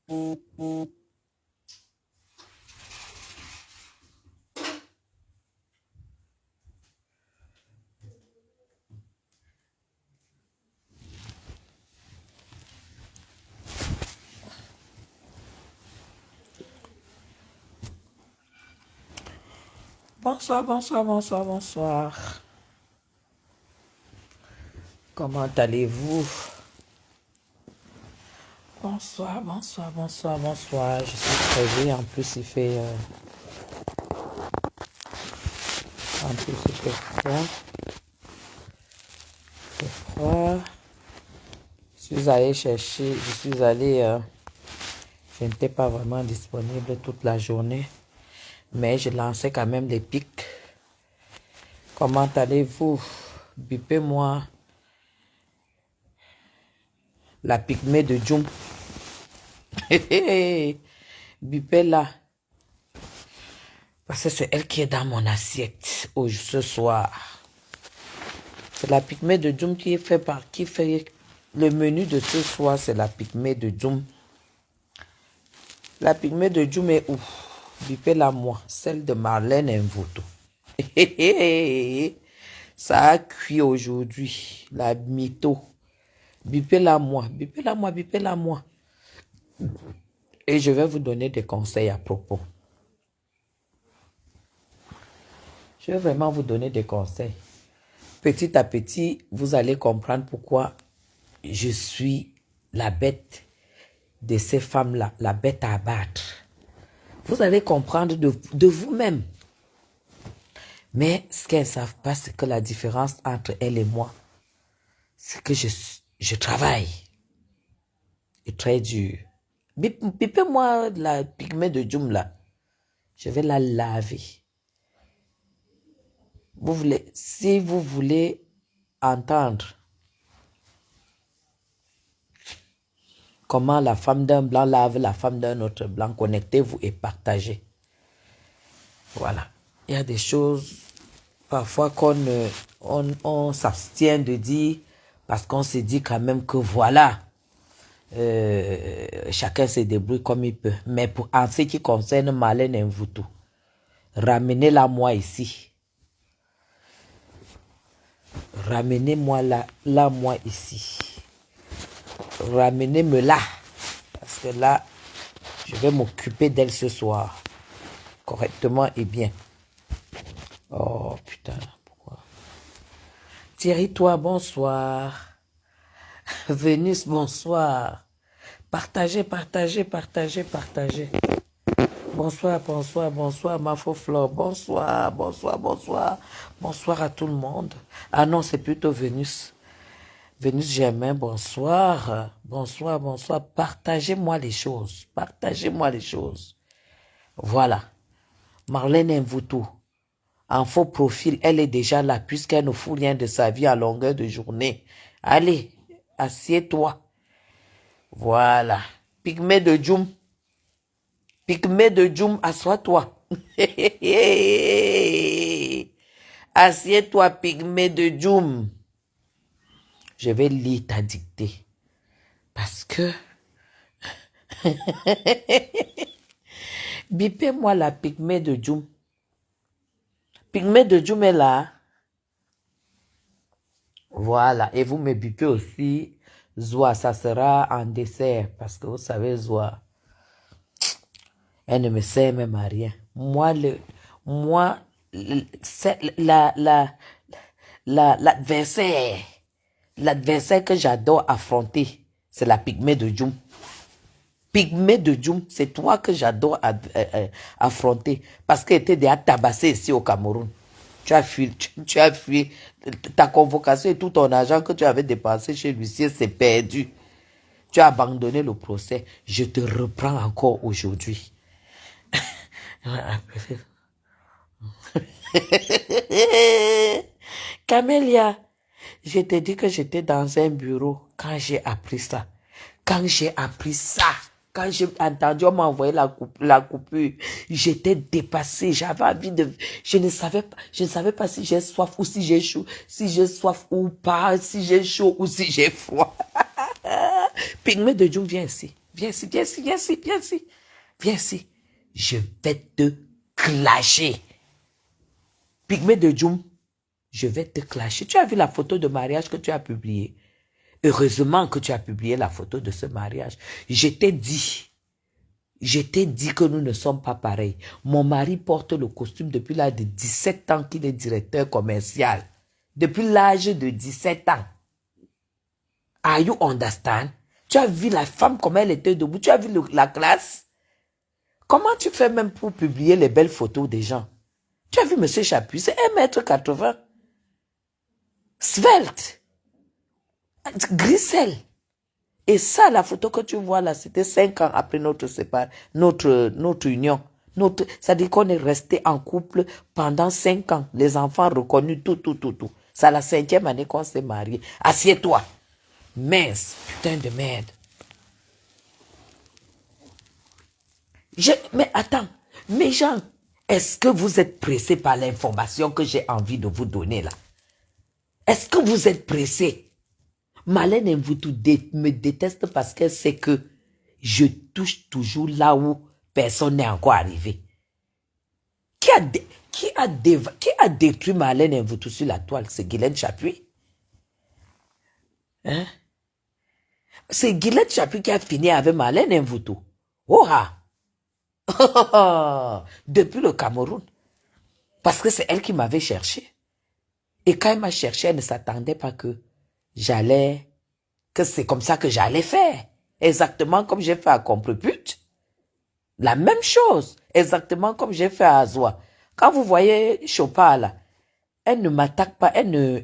Bonsoir, bonsoir, bonsoir, bonsoir. Comment allez-vous? Bonsoir, bonsoir, bonsoir, bonsoir. Je suis crevée. En plus, il fait, froid. C'est froid. Je suis allée chercher. Je n'étais pas vraiment disponible toute la journée. Mais je lançais quand même des pics. Comment allez-vous? Bipez-moi la pygmée de Djoum. Bipez-la. Parce que c'est elle qui est dans mon assiette ce soir. C'est la pygmée de Djoum qui fait le menu de ce soir, c'est la pygmée de Djoum. La pygmée de Djoum est où? Bipez-la moi, celle de Marlène Mvuto. Ça a cuit aujourd'hui, la mytho. Bipez-la moi, bipez-la moi, bipez-la moi. Et je vais vous donner des conseils à propos. Je vais vraiment vous donner des conseils. Petit à petit, vous allez comprendre pourquoi je suis la bête de ces femmes-là, la bête à abattre. Vous allez comprendre de vous-même. Mais ce qu'elles ne savent pas, c'est que la différence entre elles et moi, c'est que je travaille. Et très dur. Pipez-moi la pygmée de Djoum là. Je vais la laver. Si vous voulez entendre comment la femme d'un blanc lave la femme d'un autre blanc, connectez-vous et partagez. Voilà. Il y a des choses parfois on s'abstient de dire parce qu'on se dit quand même que voilà, chacun se débrouille comme il peut. Mais en ce qui concerne Marlène Mvuto, ramenez-la moi ici. Ramenez-moi là moi ici. Ramenez-me là. Parce que là, je vais m'occuper d'elle ce soir. Correctement et bien. Oh putain, pourquoi? Thierry, toi, bonsoir. Vénus, bonsoir. Partagez, partagez, partagez, partagez. Bonsoir, bonsoir, bonsoir, ma faux fleur. Bonsoir, bonsoir, bonsoir. Bonsoir à tout le monde. Ah non, c'est plutôt Vénus. Vénus Germain, bonsoir. Bonsoir, bonsoir. Partagez-moi les choses. Partagez-moi les choses. Voilà. Marlène Mvuto. En faux profil, elle est déjà là puisqu'elle ne fout rien de sa vie à longueur de journée. Allez, assieds-toi. Voilà. Pygmée de Djoum. Pygmée de Djoum, assois-toi. Assieds-toi, pygmée de Djoum. Je vais lire ta dictée. Parce que... Bipez-moi la pygmée de Djoum. Pygmée de Djoum est là. Voilà. Et vous me bipez aussi. Zoa, ça sera en dessert. Parce que vous savez, Zoa, elle ne me sert même à rien. L'adversaire que j'adore affronter, c'est la pygmée de Djoum. Pygmée de Djoum, c'est toi que j'adore affronter. Parce qu'elle était déjà tabassée ici au Cameroun. Tu as fui ta convocation et tout ton argent que tu avais dépensé chez l'huissier, c'est perdu. Tu as abandonné le procès. Je te reprends encore aujourd'hui. Camélia, je t'ai dit que j'étais dans un bureau quand j'ai appris ça. Quand j'ai entendu, on m'a envoyé la coupure, j'étais dépassée, j'avais envie de... Je ne savais pas si j'ai soif ou si j'ai chaud, si j'ai soif ou pas, si j'ai chaud ou si j'ai froid. Pygmée de Djoum, viens ici. Viens ici, viens ici, viens ici, viens ici. Viens ici. Je vais te clasher. Pygmée de Djoum, je vais te clasher. Tu as vu la photo de mariage que tu as publiée? Heureusement que tu as publié la photo de ce mariage. Je t'ai dit que nous ne sommes pas pareils. Mon mari porte le costume depuis l'âge de 17 ans qu'il est directeur commercial. Depuis l'âge de 17 ans. Are you understand? Tu as vu la femme comment elle était debout? Tu as vu la classe? Comment tu fais même pour publier les belles photos des gens? Tu as vu M. Chapuis? C'est 1,80 m. Svelte. Grissel. Et ça, la photo que tu vois là, c'était 5 ans après notre union. Ça dit qu'on est resté en couple pendant 5 ans. Les enfants reconnus, tout. C'est à la 5e année qu'on s'est mariés. Assieds-toi. Mince, putain de merde. Mais attends, mes gens, est-ce que vous êtes pressés par l'information que j'ai envie de vous donner là? Est-ce que vous êtes pressés? Marlène Mvoutou me déteste parce qu'elle sait que je touche toujours là où personne n'est encore arrivé. Qui a détruit Marlène Mvoutou sur la toile? C'est Guylaine Chapuis. Hein? C'est Guylaine Chapuis qui a fini avec Marlène Mvoutou. Oh ah! Depuis le Cameroun. Parce que c'est elle qui m'avait cherché. Et quand elle m'a cherché, elle ne s'attendait pas que c'est comme ça que j'allais faire. Exactement comme j'ai fait à Comprepute. La même chose. Exactement comme j'ai fait à Azoua. Quand vous voyez Chopin là, elle ne m'attaque pas, elle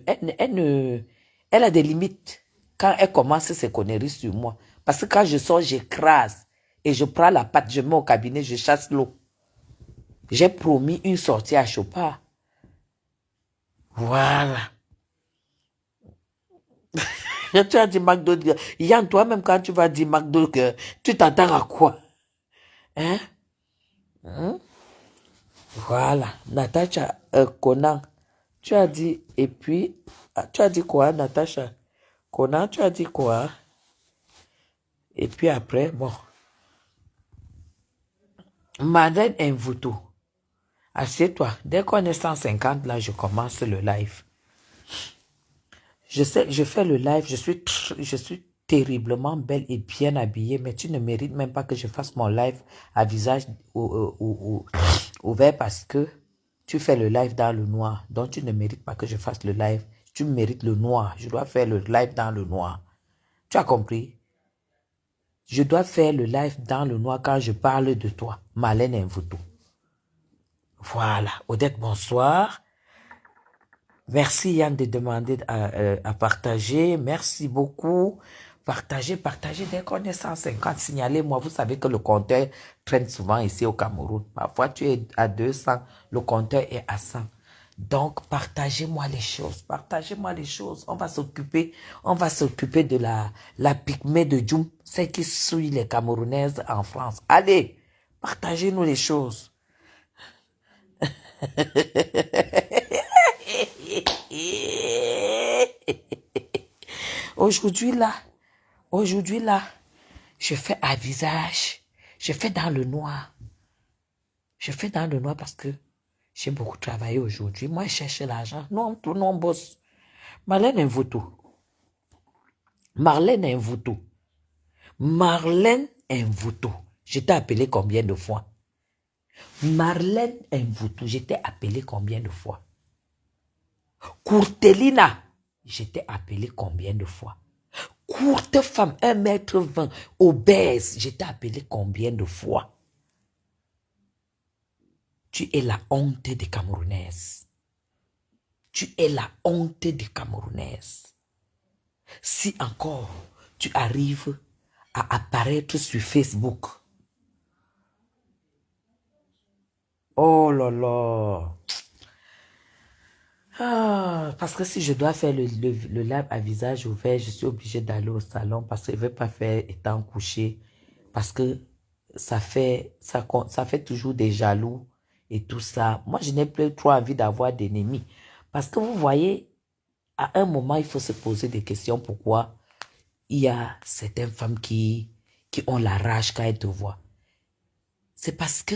a des limites quand elle commence ses conneries sur moi. Parce que quand je sors, j'écrase. Et je prends la patte, je mets au cabinet, je chasse l'eau. J'ai promis une sortie à Chopin. Voilà. Tu as dit McDo. Yann, toi-même, quand tu vas dire McDo, tu t'attends à quoi? Hein? Voilà. Natacha Conan. Tu as dit, et puis, tu as dit quoi, Natacha? Conan, tu as dit quoi? Et puis après, bon. Madeleine Mvoutou. Assieds-toi. Dès qu'on est 150, là, je commence le live. Je sais, je fais le live, je suis terriblement belle et bien habillée, mais tu ne mérites même pas que je fasse mon live à visage ouvert parce que tu fais le live dans le noir. Donc, tu ne mérites pas que je fasse le live. Tu mérites le noir. Je dois faire le live dans le noir. Tu as compris? Je dois faire le live dans le noir quand je parle de toi, Marlène Mvoutou. Voilà. Odette, bonsoir. Merci Yann de demander à partager. Merci beaucoup. Partagez. Dès qu'on est 150, signalez-moi. Vous savez que le compteur traîne souvent ici au Cameroun. Parfois, tu es à 200, le compteur est à 100. Donc, partagez-moi les choses. On va s'occuper de la pygmée de Djoum, celle qui suit les Camerounaises en France. Allez, partagez-nous les choses. Aujourd'hui là, je fais à visage, je fais dans le noir. Parce que j'ai beaucoup travaillé aujourd'hui. Moi, je cherche l'argent. Non, tout le monde bosse. Marlène Mvoutou. Je t'ai appelé combien de fois? Marlène Mvoutou, je t'ai appelé combien de fois? Courtelina, je t'ai appelé combien de fois? Courte femme, 1,20 m, obèse, je t'ai appelé combien de fois? Tu es la honte des Camerounaises. Si encore tu arrives à apparaître sur Facebook, oh là là. Parce que si je dois faire le live à visage ouvert, je suis obligée d'aller au salon parce que je ne vais pas faire étant couché. Parce que ça fait toujours des jaloux et tout ça. Moi, je n'ai plus trop envie d'avoir d'ennemis. Parce que vous voyez, à un moment, il faut se poser des questions. Pourquoi il y a certaines femmes qui qui ont la rage quand elles te voient. C'est parce que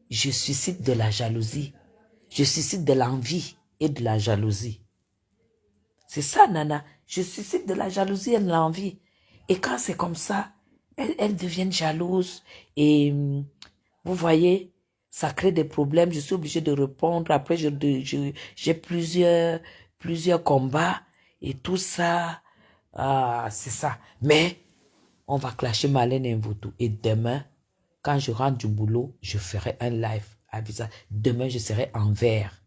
je suscite de la jalousie. Je suscite de l'envie et de la jalousie. C'est ça, Nana. Je suscite de la jalousie et de l'envie. Et quand c'est comme ça, elles deviennent jalouses. Et vous voyez, ça crée des problèmes. Je suis obligée de répondre. Après, j'ai plusieurs combats. Et tout ça, c'est ça. Mais on va clasher Marlène et Mvutu. Et demain, quand je rentre du boulot, je ferai un live à visage. Demain, je serai en vert.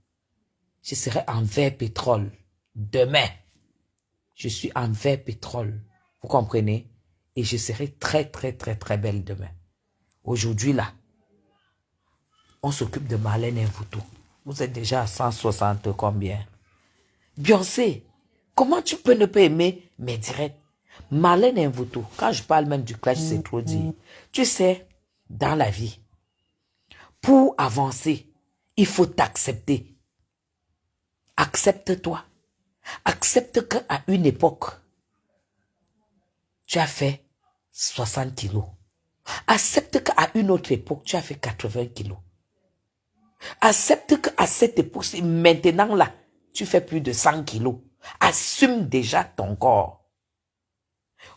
Je serai en vert pétrole. Demain, je suis en vert pétrole. Vous comprenez? Et je serai très, très, très, très belle demain. Aujourd'hui, là, on s'occupe de Marlène et Mvutu. Vous êtes déjà à 160 combien? Beyoncé, comment tu peux ne pas aimer mes directs? Marlène et Mvutu, quand je parle même du clash, c'est trop dit. Tu sais, dans la vie, pour avancer, il faut t'accepter. Accepte-toi. Accepte qu'à une époque, tu as fait 60 kilos. Accepte qu'à une autre époque, tu as fait 80 kilos. Accepte qu'à cette époque, maintenant là, tu fais plus de 100 kilos. Assume déjà ton corps.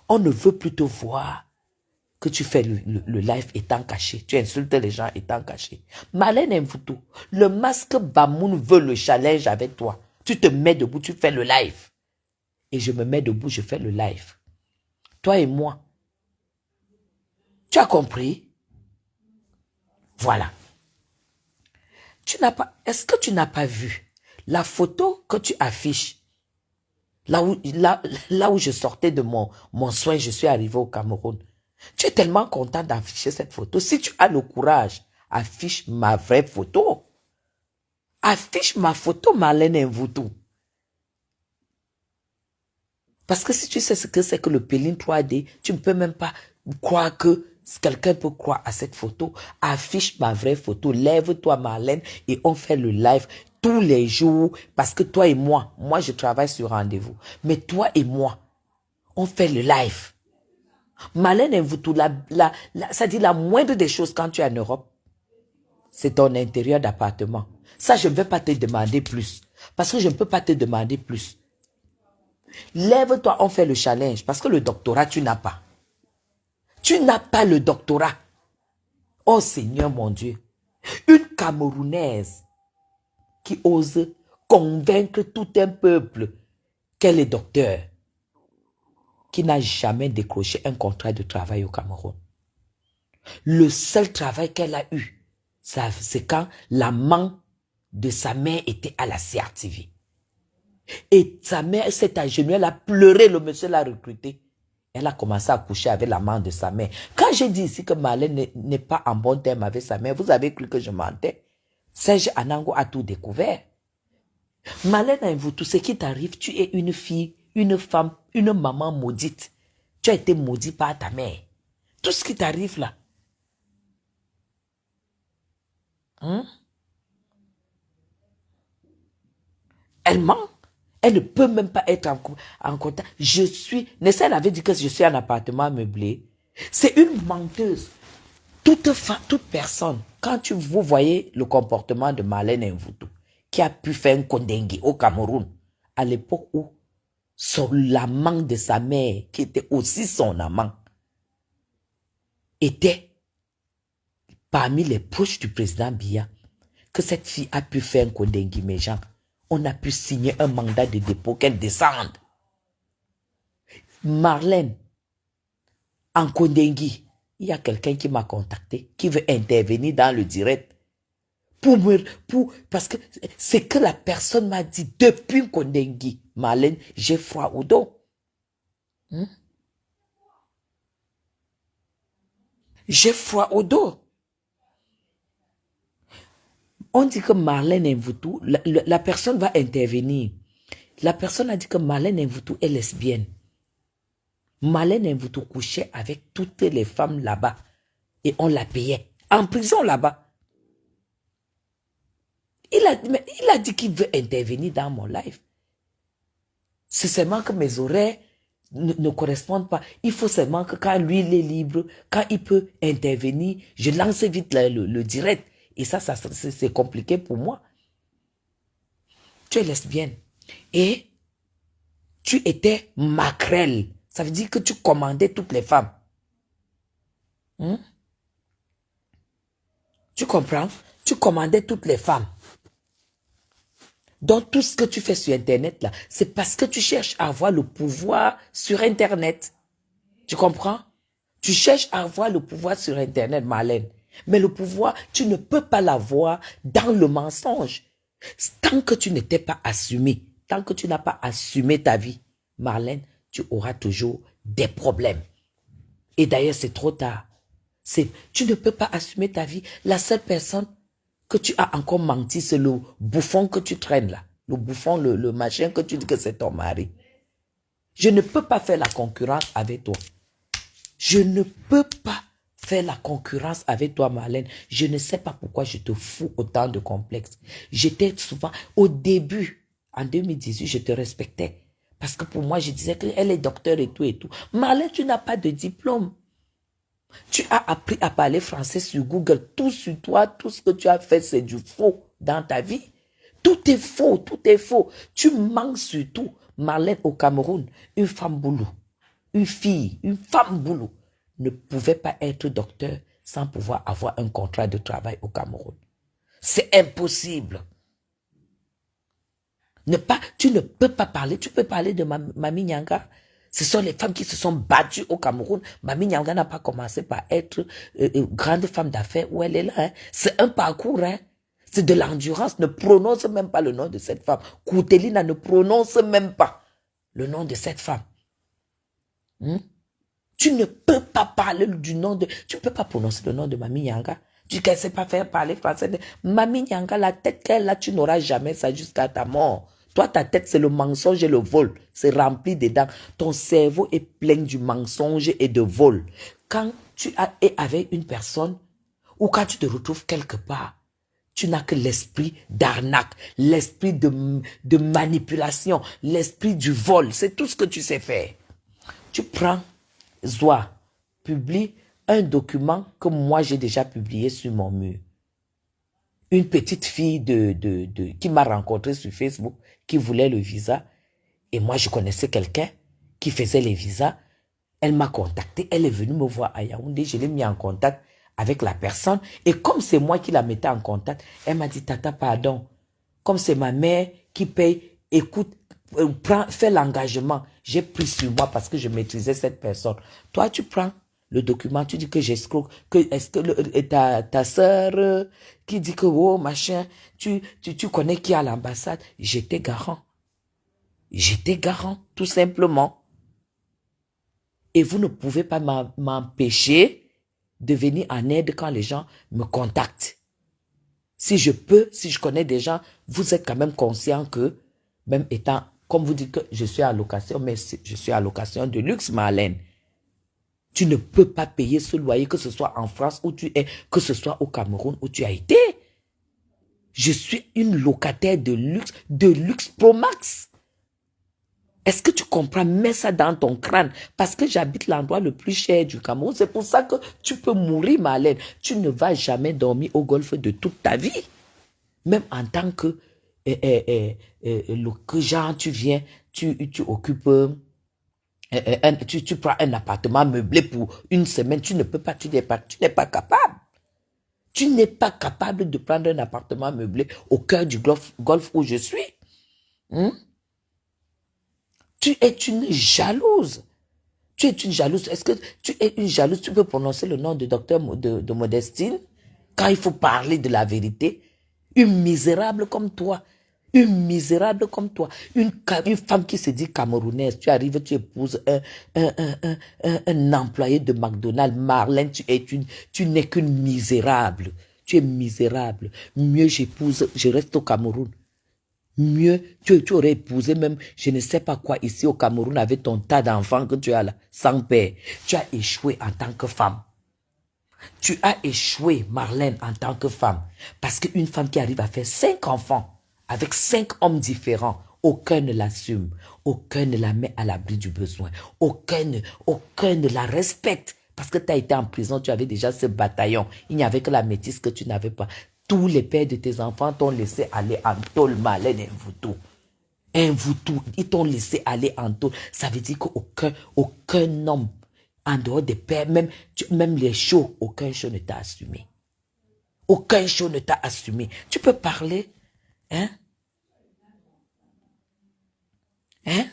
On ne veut plus te voir que tu fais le live étant caché. Tu insultes les gens étant caché. Marlène Mvutu, le masque Bamoun veut le challenge avec toi. Tu te mets debout, tu fais le live. Et je me mets debout, je fais le live. Toi et moi. Tu as compris? Voilà. Est-ce que tu n'as pas vu la photo que tu affiches là où je sortais de mon soin, je suis arrivé au Cameroun. Tu es tellement content d'afficher cette photo. Si tu as le courage, affiche ma vraie photo. Affiche ma photo, Marlène Mvutu. Parce que si tu sais ce que c'est que le peeling 3D, tu ne peux même pas croire que quelqu'un peut croire à cette photo. Affiche ma vraie photo. Lève-toi, Marlène, et on fait le live tous les jours. Parce que toi et moi je travaille sur rendez-vous. Mais toi et moi, on fait le live. Marlène Mvutu, ça dit la moindre des choses quand tu es en Europe, c'est ton intérieur d'appartement. Ça, je ne vais pas te demander plus. Parce que je ne peux pas te demander plus. Lève-toi, on fait le challenge. Parce que le doctorat, tu n'as pas. Tu n'as pas le doctorat. Oh Seigneur mon Dieu. Une Camerounaise qui ose convaincre tout un peuple qu'elle est docteur, qui n'a jamais décroché un contrat de travail au Cameroun. Le seul travail qu'elle a eu, c'est quand l'amant de sa mère était à la CRTV. Et sa mère s'est agenouillée, elle a pleuré, le monsieur l'a recruté. Elle a commencé à coucher avec l'amant de sa mère. Quand j'ai dit ici que Marlène n'est pas en bon terme avec sa mère, vous avez cru que je mentais. Serge Anango a tout découvert. Marlène Mvutu, ce qui t'arrive, tu es une fille, une femme, une maman maudite. Tu as été maudit par ta mère. Tout ce qui t'arrive là. Elle ment. Elle ne peut même pas être en contact. Nessa, elle avait dit que je suis un appartement meublé. C'est une menteuse. Toute personne, quand vous voyez le comportement de Marlène Mvutu, qui a pu faire un kondengue au Cameroun, à l'époque où l'amant de sa mère, qui était aussi son amant, était parmi les proches du président Biya, que cette fille a pu faire un kondengue, mes gens. On a pu signer un mandat de dépôt qu'elle descende. Marlène, en kondengue, il y a quelqu'un qui m'a contacté, qui veut intervenir dans le direct. Parce que c'est que la personne m'a dit depuis kondengue, Marlène, j'ai froid au dos. J'ai froid au dos. On dit que Marlène Mvutu, la personne va intervenir. La personne a dit que Marlène Mvutu est lesbienne. Marlène Mvutu couchait avec toutes les femmes là-bas. Et on la payait. En prison là-bas. Il a dit qu'il veut intervenir dans mon live. C'est seulement que mes oreilles ne correspondent pas. Il faut seulement que quand lui, il est libre, quand il peut intervenir, je lance vite le direct. Et ça c'est compliqué pour moi. Tu es lesbienne. Et tu étais maquerelle. Ça veut dire que tu commandais toutes les femmes. Tu comprends? Tu commandais toutes les femmes. Donc, tout ce que tu fais sur Internet, là, c'est parce que tu cherches à avoir le pouvoir sur Internet. Tu comprends? Tu cherches à avoir le pouvoir sur Internet, Marlène. Mais le pouvoir, tu ne peux pas l'avoir dans le mensonge. Tant que tu n'étais pas assumé, tant que tu n'as pas assumé ta vie, Marlène, tu auras toujours des problèmes. Et d'ailleurs, c'est trop tard. Tu ne peux pas assumer ta vie. La seule personne que tu as encore menti, c'est le bouffon que tu traînes là. Le bouffon, le machin que tu dis que c'est ton mari. Je ne peux pas faire la concurrence avec toi. Je ne peux pas faire la concurrence avec toi, Marlène. Je ne sais pas pourquoi je te fous autant de complexes. J'étais souvent, au début, en 2018, je te respectais. Parce que pour moi, je disais qu'elle est docteur et tout et tout. Marlène, tu n'as pas de diplôme. Tu as appris à parler français sur Google. Tout sur toi, tout ce que tu as fait, c'est du faux dans ta vie. Tout est faux, tout est faux. Tu manques sur tout. Marlène, au Cameroun, une femme boulot, une fille, une femme boulot, ne pouvait pas être docteur sans pouvoir avoir un contrat de travail au Cameroun. C'est impossible. Tu ne peux pas parler. Tu peux parler de Mami Nyanga. Ce sont les femmes qui se sont battues au Cameroun. Mami Nyanga n'a pas commencé par être grande femme d'affaires où elle est là. Hein. C'est un parcours. Hein. C'est de l'endurance. Ne prononce même pas le nom de cette femme. Koutelina ne prononce même pas le nom de cette femme. Tu ne peux pas parler du nom de... Tu ne peux pas prononcer le nom de Mami Nyanga. Tu ne sais pas faire parler français. Mami Nyanga, la tête qu'elle a, tu n'auras jamais ça jusqu'à ta mort. Toi, ta tête, c'est le mensonge et le vol. C'est rempli dedans. Ton cerveau est plein du mensonge et de vol. Quand tu es avec une personne ou quand tu te retrouves quelque part, tu n'as que l'esprit d'arnaque, l'esprit de manipulation, l'esprit du vol. C'est tout ce que tu sais faire. Tu prends, Zoa, publie un document que moi j'ai déjà publié sur mon mur. Une petite fille qui m'a rencontré sur Facebook, qui voulait le visa. Et moi, je connaissais quelqu'un qui faisait les visas. Elle m'a contacté. Elle est venue me voir à Yaoundé. Je l'ai mis en contact avec la personne. Et comme c'est moi qui la mettais en contact, elle m'a dit, Tata, pardon. Comme c'est ma mère qui paye, écoute, fais l'engagement. J'ai pris sur moi parce que je maîtrisais cette personne. Toi, tu prends le document, tu dis que j'escroque, est-ce que ta soeur qui dit que, oh, machin, tu connais qui est à l'ambassade. J'étais garant. J'étais garant, tout simplement. Et vous ne pouvez pas m'empêcher de venir en aide quand les gens me contactent. Si je peux, si je connais des gens, vous êtes quand même conscient que, même étant, comme vous dites que je suis à location, mais je suis à location de luxe, Marlène. Tu ne peux pas payer ce loyer, que ce soit en France où tu es, que ce soit au Cameroun où tu as été. Je suis une locataire de luxe Pro Max. Est-ce que tu comprends? Mets ça dans ton crâne. Parce que j'habite l'endroit le plus cher du Cameroun. C'est pour ça que tu peux mourir, Marlène. Tu ne vas jamais dormir au golfe de toute ta vie. Même en tant que genre, tu viens, tu occupes... tu prends un appartement meublé pour une semaine, tu ne peux pas, tu n'es pas capable. Tu n'es pas capable de prendre un appartement meublé au cœur du golfe où je suis. Tu es une jalouse. Tu es une jalouse. Est-ce que tu es une jalouse? Tu peux prononcer le nom de docteur de Modestine quand il faut parler de la vérité? Une misérable comme toi. Une misérable comme toi, une femme qui se dit camerounaise, tu arrives, tu épouses un employé de McDonald's, Marlène, tu n'es qu'une misérable, tu es misérable. Mieux je reste au Cameroun. Mieux, tu aurais épousé même, je ne sais pas quoi, ici au Cameroun, avec ton tas d'enfants que tu as là, sans père. Tu as échoué en tant que femme. Tu as échoué, Marlène, en tant que femme. Parce qu'une femme qui arrive à faire 5 enfants, avec 5 hommes différents, Aucun ne l'assume. Aucun ne la met à l'abri du besoin. Aucun ne la respecte. Parce que tu as été en prison, tu avais déjà ce bataillon. Il n'y avait que la métisse que tu n'avais pas. Tous les pères de tes enfants t'ont laissé aller en tôle, Marlène Mvuto. Mvuto, ils t'ont laissé aller en tôle. Ça veut dire qu'aucun homme, en dehors des pères, même les chauds, aucun chaud ne t'a assumé. Aucun chaud ne t'a assumé. Tu peux parler, hein? Hein?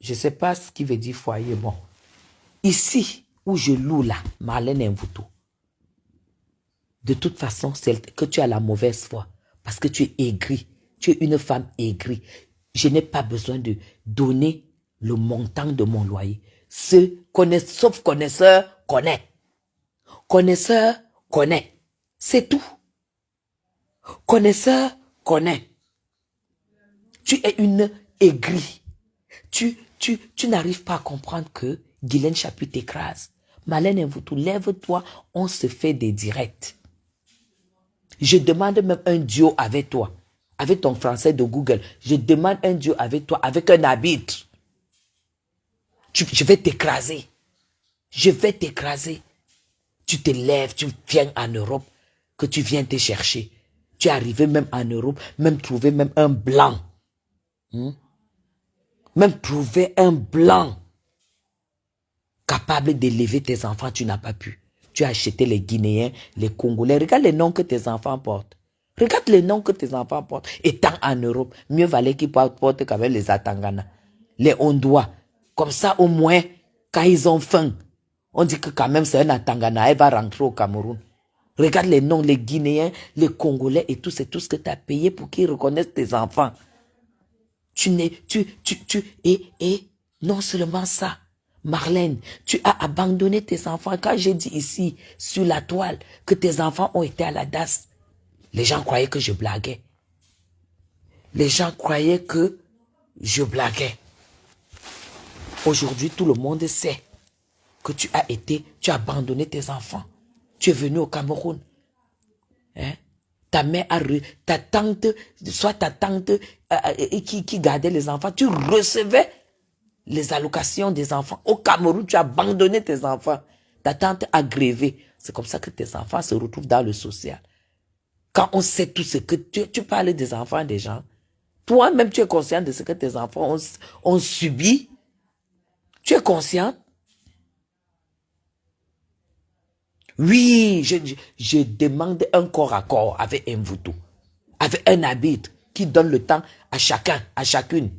Je ne sais pas ce qui veut dire foyer. Bon. Ici, où je loue là, Marlène Mvuto, de toute façon, c'est que tu as la mauvaise foi. Parce que tu es aigri. Tu es une femme aigrie. Je n'ai pas besoin de donner le montant de mon loyer. Sauf connaisseur, connaît. Connaisseur, connaît. C'est tout. Connaisseur, connaît. Tu es une aigrie. Tu n'arrives pas à comprendre que Guylaine Chaput t'écrase. Marlène Mvuto, lève-toi, on se fait des directs. Je demande même un duo avec toi, avec ton français de Google. Je demande un duo avec toi, avec un arbitre. Je vais t'écraser. Je vais t'écraser. Tu te lèves, tu viens en Europe, que tu viens te chercher. Tu es arrivé même en Europe, même trouver même un blanc. Même trouver un blanc capable d'élever tes enfants, tu n'as pas pu. Tu as acheté les Guinéens, les Congolais. Regarde les noms que tes enfants portent. Regarde les noms que tes enfants portent. Étant en Europe, mieux valait qu'ils portent qu'avec les Atangana, les Hondois. Comme ça, au moins, quand ils ont faim, on dit que quand même c'est un Atangana, elle va rentrer au Cameroun. Regarde les noms, les Guinéens, les Congolais et tout, c'est tout ce que tu as payé pour qu'ils reconnaissent tes enfants. Et non seulement ça, Marlène, tu as abandonné tes enfants. Quand j'ai dit ici, sur la toile, que tes enfants ont été à la DAS, les gens croyaient que je blaguais. Les gens croyaient que je blaguais. Aujourd'hui, tout le monde sait que tu as abandonné tes enfants. Tu es venu au Cameroun. Hein? Ta mère ta tante, soit ta tante qui gardait les enfants, tu recevais les allocations des enfants. Au Cameroun, tu as abandonné tes enfants. Ta tante a grévé. C'est comme ça que tes enfants se retrouvent dans le social. Quand on sait tout ce que tu parles des enfants des gens, toi-même tu es conscient de ce que tes enfants ont subi. Tu es conscient? Oui, je demande un corps à corps avec un Mvuto, avec un arbitre qui donne le temps à chacun, à chacune.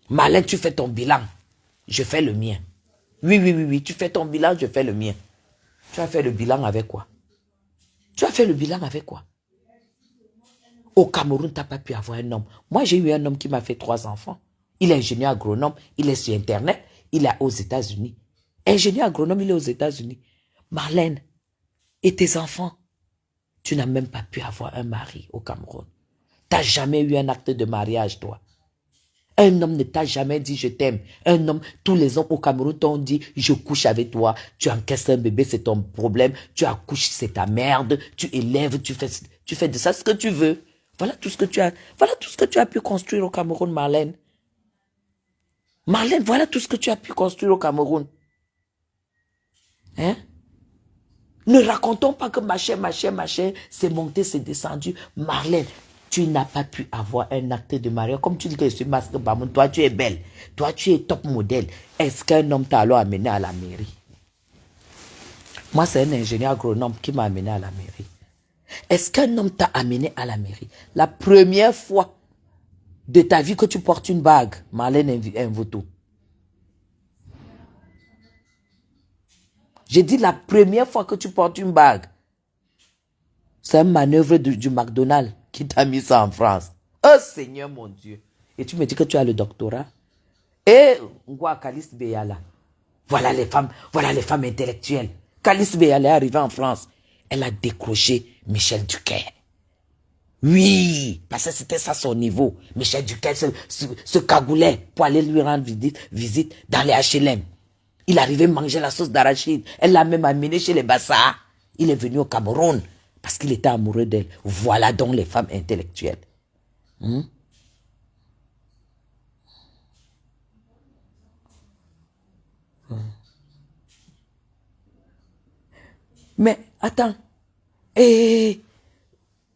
Marlène, tu fais ton bilan, je fais le mien. Oui, tu fais ton bilan, je fais le mien. Tu as fait le bilan avec quoi? Tu as fait le bilan avec quoi? Au Cameroun, tu n'as pas pu avoir un homme. Moi, j'ai eu un homme qui m'a fait 3 enfants. Il est ingénieur agronome, il est sur Internet, il est aux États-Unis. Ingénieur agronome, il est aux États-Unis. Marlène, et tes enfants, tu n'as même pas pu avoir un mari au Cameroun. Tu n'as jamais eu un acte de mariage, toi. Un homme ne t'a jamais dit je t'aime. Un homme, tous les hommes au Cameroun t'ont dit je couche avec toi. Tu encaisses un bébé, c'est ton problème. Tu accouches, c'est ta merde. Tu élèves, tu fais de ça ce que tu veux. Voilà tout ce que tu as pu construire au Cameroun, Marlène. Marlène, voilà tout ce que tu as pu construire au Cameroun. Hein? Ne racontons pas que machin, c'est monté, c'est descendu. Marlène, tu n'as pas pu avoir un acte de mariage. Comme tu dis que je suis masque Bamoun, toi tu es belle. Toi tu es top modèle. Est-ce qu'un homme t'a alors amené à la mairie? Moi, c'est un ingénieur agronome qui m'a amené à la mairie. Est-ce qu'un homme t'a amené à la mairie? La première fois de ta vie que tu portes une bague, Marlène Mvuto. J'ai dit la première fois que tu portes une bague. C'est une manœuvre du McDonald's qui t'a mis ça en France. Oh Seigneur mon Dieu. Et tu me dis que tu as le doctorat. Et Ngwa Kalis Beyala. Voilà les femmes intellectuelles. Kalis Beyala est arrivée en France. Elle a décroché Michel Duquet. Oui, parce que c'était ça son niveau. Michel Duquet se cagoulait pour aller lui rendre visite dans les HLM. Il arrivait manger la sauce d'arachide. Elle l'a même amené chez les Bassa. Il est venu au Cameroun. parce qu'il était amoureux d'elle. Voilà donc les femmes intellectuelles. Mais attends,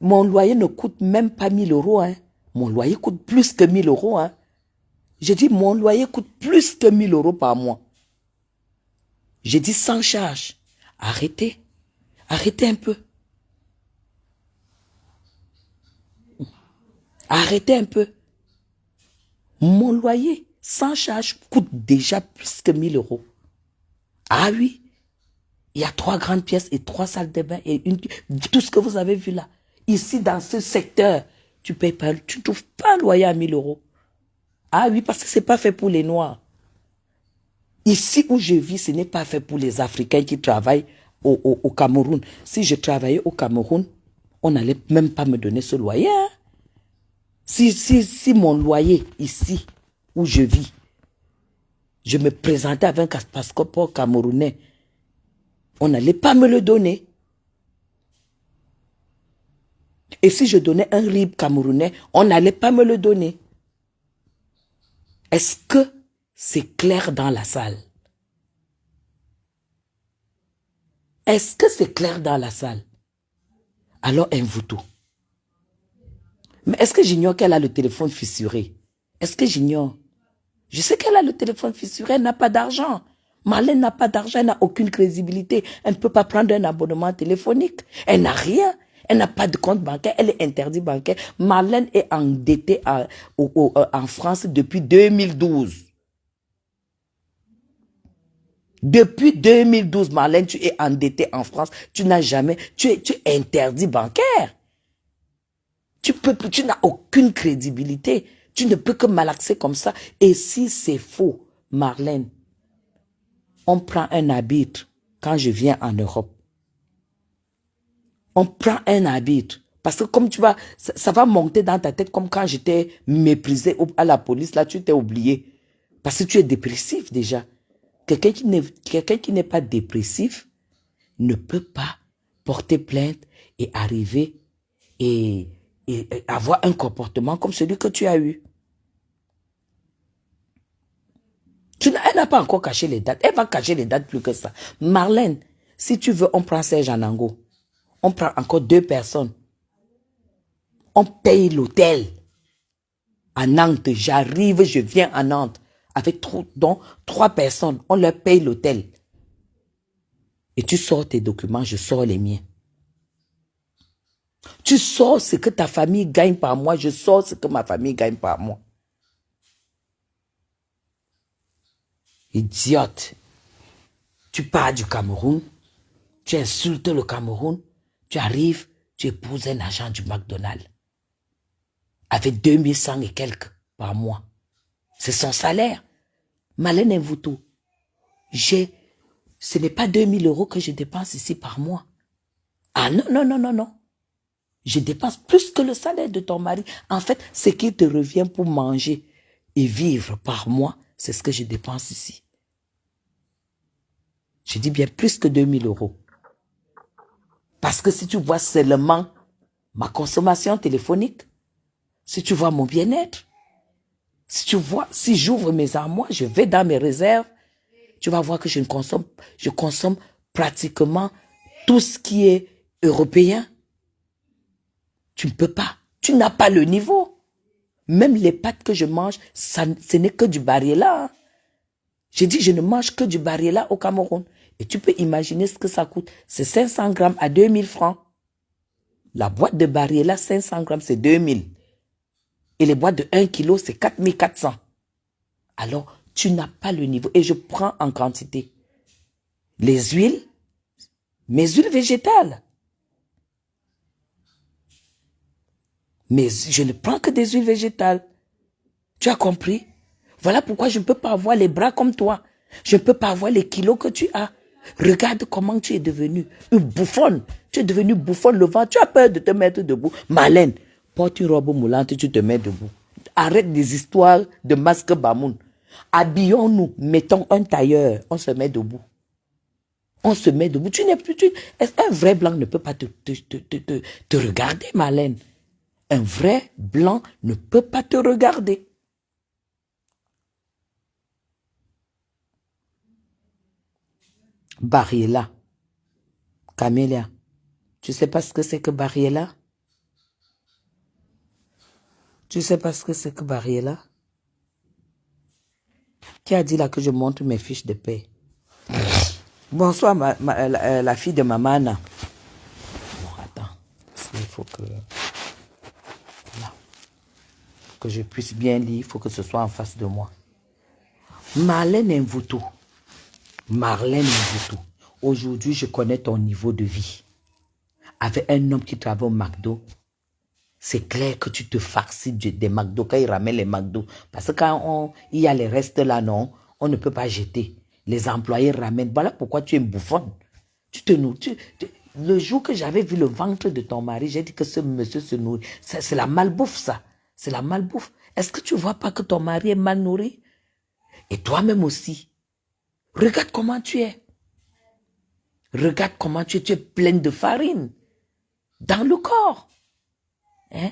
mon loyer ne coûte même pas 1000 euros. Hein. Mon loyer coûte plus que 1000 euros. Hein. J'ai dit, mon loyer coûte plus que 1000 euros par mois. J'ai dit sans charge. Arrêtez. Arrêtez un peu. Arrêtez un peu. Mon loyer sans charge coûte déjà plus que 1000 euros. Ah oui. Il y a 3 grandes pièces et 3 salles de bain et tout ce que vous avez vu là. Ici, dans ce secteur, tu ne trouves pas un loyer à 1000 euros. Ah oui, parce que ce n'est pas fait pour les Noirs. Ici où je vis, ce n'est pas fait pour les Africains qui travaillent au Cameroun. Si je travaillais au Cameroun, on n'allait même pas me donner ce loyer. Hein. Si mon loyer ici, où je vis, je me présentais avec un passeport camerounais, on n'allait pas me le donner. Et si je donnais un RIB camerounais, on n'allait pas me le donner. Est-ce que c'est clair dans la salle? Est-ce que c'est clair dans la salle? Alors, Mvuto. Mais est-ce que j'ignore qu'elle a le téléphone fissuré? Est-ce que j'ignore? Je sais qu'elle a le téléphone fissuré, elle n'a pas d'argent. Marlène n'a pas d'argent, elle n'a aucune crédibilité. Elle ne peut pas prendre un abonnement téléphonique. Elle n'a rien. Elle n'a pas de compte bancaire, elle est interdite bancaire. Marlène est endettée en France depuis 2012. Depuis 2012, Marlène, tu es endettée en France. Tu n'as jamais... Tu es interdit bancaire. Tu n'as aucune crédibilité. Tu ne peux que malaxer comme ça. Et si c'est faux, Marlène, on prend un arbitre quand je viens en Europe. On prend un arbitre. Parce que comme tu vas, ça va monter dans ta tête comme quand j'étais méprisé à la police. Là, tu t'es oublié. Parce que tu es dépressif déjà. Quelqu'un qui n'est pas dépressif ne peut pas porter plainte et arriver et avoir un comportement comme celui que tu as eu. Elle n'a pas encore caché les dates. Elle va cacher les dates plus que ça. Marlène, si tu veux, on prend Serge Anango. On prend encore 2 personnes. On paye l'hôtel. À Nantes, j'arrive, je viens à Nantes. Avec donc 3 personnes, on leur paye l'hôtel. Et tu sors tes documents, je sors les miens. Tu sors ce que ta famille gagne par mois, je sors ce que ma famille gagne par mois. Idiote. Tu pars du Cameroun, tu insultes le Cameroun, tu arrives, tu épouses un agent du McDonald's. Avec 2100 et quelques par mois. C'est son salaire. Marlène Mvuto, ce n'est pas 2000 euros que je dépense ici par mois. Ah non, non, non, non, non. Je dépense plus que le salaire de ton mari. En fait, ce qui te revient pour manger et vivre par mois, c'est ce que je dépense ici. Je dis bien plus que 2000 euros. Parce que si tu vois seulement ma consommation téléphonique, si tu vois mon bien-être, si j'ouvre mes armoires, je vais dans mes réserves, tu vas voir que je consomme pratiquement tout ce qui est européen. Tu ne peux pas. Tu n'as pas le niveau. Même les pâtes que je mange, ce n'est que du Barilla. Hein. J'ai dit, je ne mange que du Barilla au Cameroun. Et tu peux imaginer ce que ça coûte. C'est 500 grammes à 2000 francs. La boîte de Barilla, 500 grammes, c'est 2000. Et les boîtes de 1 kilo, c'est 4400. Alors, tu n'as pas le niveau. Et je prends en quantité. Les huiles, mes huiles végétales. Mais je ne prends que des huiles végétales. Tu as compris? Voilà pourquoi je ne peux pas avoir les bras comme toi. Je ne peux pas avoir les kilos que tu as. Regarde comment tu es devenue une bouffonne. Tu es devenue bouffonne le ventre. Tu as peur de te mettre debout. Marlène, porte une robe moulante et tu te mets debout. Arrête des histoires de masque bamoun. Habillons-nous, mettons un tailleur, on se met debout. On se met debout. Tu n'es plus... Un vrai blanc ne peut pas te regarder, Marlène. Un vrai blanc ne peut pas te regarder. Barriela. Camélia. Tu sais pas ce que c'est que Barriela? Tu sais pas ce que c'est que Barriela? Qui a dit là que je montre mes fiches de paie? Bonsoir, la fille de Mamana. Bon, attends. Il faut que... Là. Que je puisse bien lire, il faut que ce soit en face de moi. Marlène Mvuto. Marlène Mvuto. Aujourd'hui, je connais ton niveau de vie. Avec un homme qui travaille au McDo, c'est clair que tu te farcis des McDo quand il ramène les McDo. Parce que quand il y a les restes là, non, on ne peut pas jeter. Les employés ramènent. Voilà pourquoi tu es bouffonne. Tu te nourris. Le jour que j'avais vu le ventre de ton mari, j'ai dit que ce monsieur se nourrit. C'est la malbouffe, ça. C'est la malbouffe. Est-ce que tu ne vois pas que ton mari est mal nourri? Et toi-même aussi. Regarde comment tu es. Regarde comment tu es. Tu es pleine de farine. Dans le corps. Hein?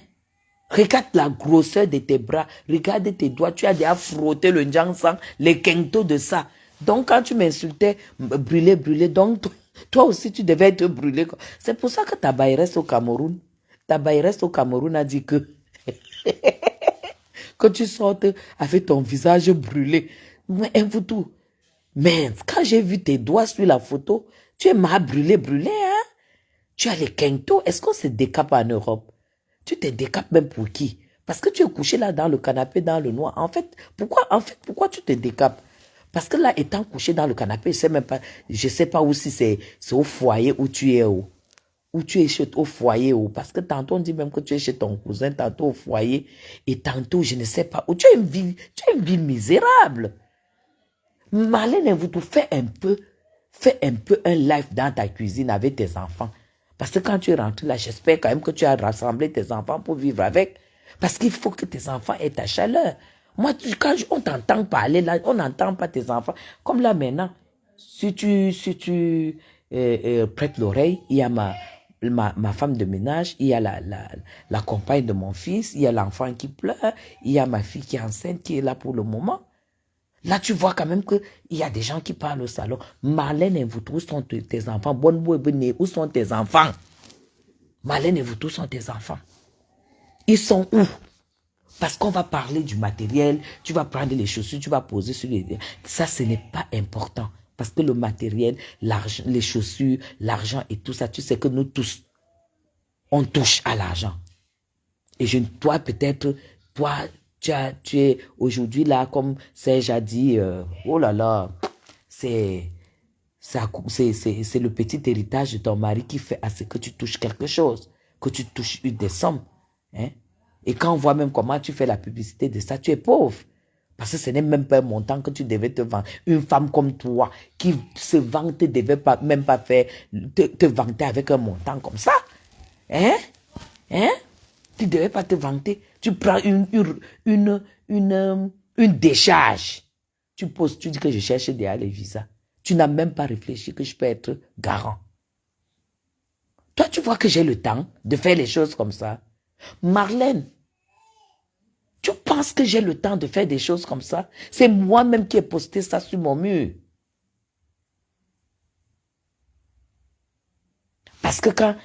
Regarde la grosseur de tes bras. Regarde tes doigts. Tu as déjà frotté le njansang, les kento de ça. Donc, quand tu m'insultais, brûler, donc toi aussi, tu devais être brûlé. C'est pour ça que ta baïresse au Cameroun, a dit que que tu sortes avec ton visage brûlé. Mais tout. Mais quand j'ai vu tes doigts sur la photo, tu es mal brûlé, hein? Tu as les kento. Est-ce qu'on se décape en Europe? Tu te décapes même pour qui? Parce que tu es couché là dans le canapé, dans le noir. En fait, pourquoi tu te décapes? Parce que là, étant couché dans le canapé, je sais pas où si c'est au foyer où tu es où. Où tu es au foyer où. Parce que tantôt on dit même que tu es chez ton cousin, tantôt au foyer, et tantôt je ne sais pas où. Tu as une vie misérable. Marlène, vous fais un peu un live dans ta cuisine avec tes enfants. Parce que quand tu es rentré là, j'espère quand même que tu as rassemblé tes enfants pour vivre avec. Parce qu'il faut que tes enfants aient ta chaleur. Moi, quand on t'entend parler là, on n'entend pas tes enfants. Comme là maintenant, si tu prêtes l'oreille, il y a ma femme de ménage, il y a la compagne de mon fils, il y a l'enfant qui pleure, il y a ma fille qui est enceinte qui est là pour le moment. Là, tu vois quand même qu'il y a des gens qui parlent au salon. Marlène et vous, où sont tes enfants? Bonne où sont tes enfants? Marlène et vous, où sont tes enfants? Ils sont où? Parce qu'on va parler du matériel, tu vas prendre les chaussures, tu vas poser sur les... Ça, ce n'est pas important. Parce que le matériel, l'argent, les chaussures, l'argent et tout ça, tu sais que nous tous, on touche à l'argent. Et toi, peut-être, tu es aujourd'hui là, comme Serge a dit, oh là là, c'est le petit héritage de ton mari qui fait à ce que tu touches quelque chose, que tu touches des sommes. Hein? Et quand on voit même comment tu fais la publicité de ça, tu es pauvre. Parce que ce n'est même pas un montant que tu devais te vendre. Une femme comme toi, qui se vante, ne devait même pas faire, te vanter avec un montant comme ça. Hein? Hein? Tu ne devais pas te vanter. Tu prends une décharge. Tu poses, tu dis que je cherche derrière les visas. Tu n'as même pas réfléchi que je peux être garant. Toi, tu vois que j'ai le temps de faire les choses comme ça. Marlène, tu penses que j'ai le temps de faire des choses comme ça? C'est moi-même qui ai posté ça sur mon mur. Parce que quand